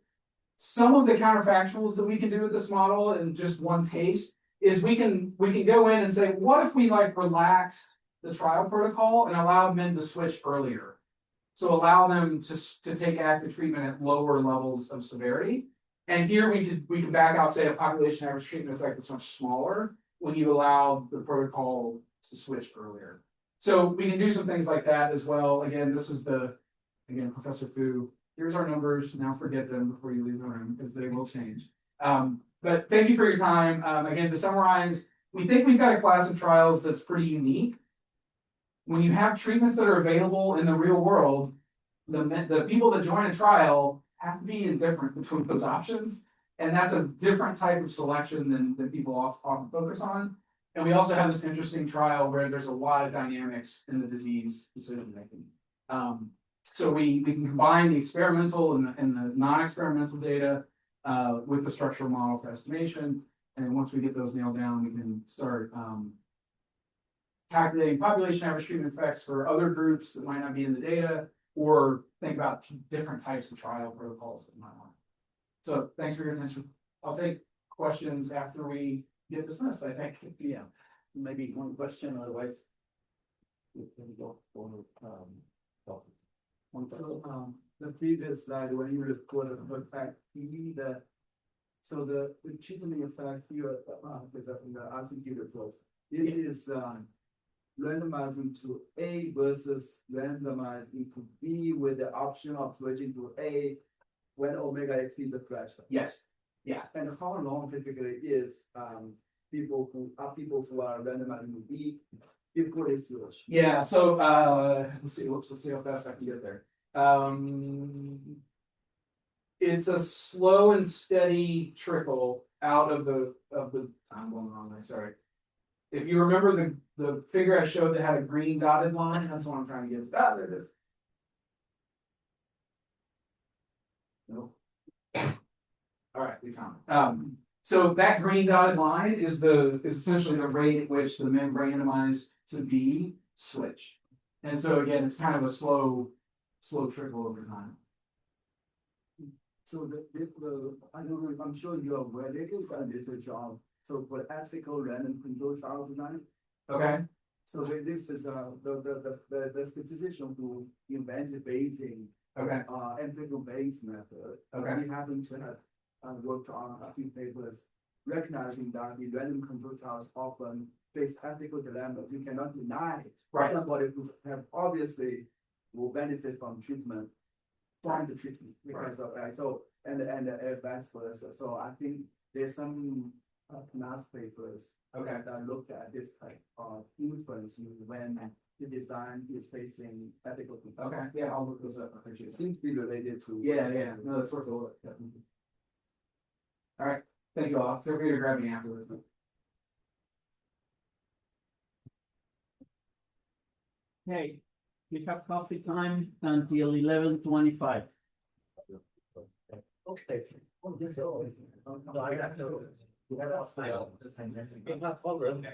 Speaker 9: Some of the counterfactuals that we can do with this model in just one taste is we can go in and say, what if we relax the trial protocol and allow men to switch earlier? So allow them to take active treatment at lower levels of severity. And here we can back out, say, a population average treatment effect that's much smaller when you allow the protocol to switch earlier. So we can do some things like that as well. Again, this is Professor Fu. Here's our numbers. Now forget them before you leave the room because they will change. But thank you for your time. Again, to summarize, we think we've got a class of trials that's pretty unique. When you have treatments that are available in the real world, the people that join a trial have to be indifferent between those options. And that's a different type of selection than people often focus on. And we also have this interesting trial where there's a lot of dynamics in the disease decision making. So we can combine the experimental and the non-experimental data with the structural model for estimation. And once we get those nailed down, we can start calculating population average treatment effects for other groups that might not be in the data, or think about different types of trial protocols that you might want. So thanks for your attention. I'll take questions after we get dismissed, I think.
Speaker 8: Yeah, maybe one question, otherwise.
Speaker 2: So the previous slide, when you reported the effect T, the treatment effect here with the RCT reports, this is randomizing to A versus randomizing to B with the option of switching to A when omega exceeds the threshold.
Speaker 9: Yes. Yeah.
Speaker 2: And how long typically is people who are randomizing to B before they switch?
Speaker 9: Yeah. So let's see how fast I can get there. It's a slow and steady trickle out of the. I'm going wrong there. Sorry. If you remember the figure I showed that had a green dotted line, that's what I'm trying to get. Ah, there it is. Nope. All right, we found it. So that green dotted line is essentially the rate at which the men randomized to B switch. And so again, it's kind of a slow trickle over time.
Speaker 2: So I don't know if I'm sure you're aware, there is a literature. So for ethical random control trial design.
Speaker 9: Okay.
Speaker 2: So this is the statistician who invented Bayesian
Speaker 9: Okay.
Speaker 2: empirical Bayes method.
Speaker 9: Okay.
Speaker 2: We happen to have worked on a few papers recognizing that the random control trials often face ethical dilemmas. You cannot deny
Speaker 9: Right.
Speaker 2: somebody who have obviously will benefit from treatment, from the treatment because of, right, so, and vice versa. So I think there's some math papers
Speaker 9: Okay.
Speaker 2: that look at this type of inference when the design is facing ethical. concerns.
Speaker 9: Okay, yeah, I'll look those up, I appreciate
Speaker 2: It
Speaker 9: it.
Speaker 2: seems to be related to.
Speaker 9: Yeah, no, that's worth a look. Yeah. All right, thank you all, feel free to grab me afterwards.
Speaker 8: Hey, we have coffee time until 11:25.
Speaker 5: Okay. Oh, this is always. No, I got to. We had a file. It's not over. Yeah.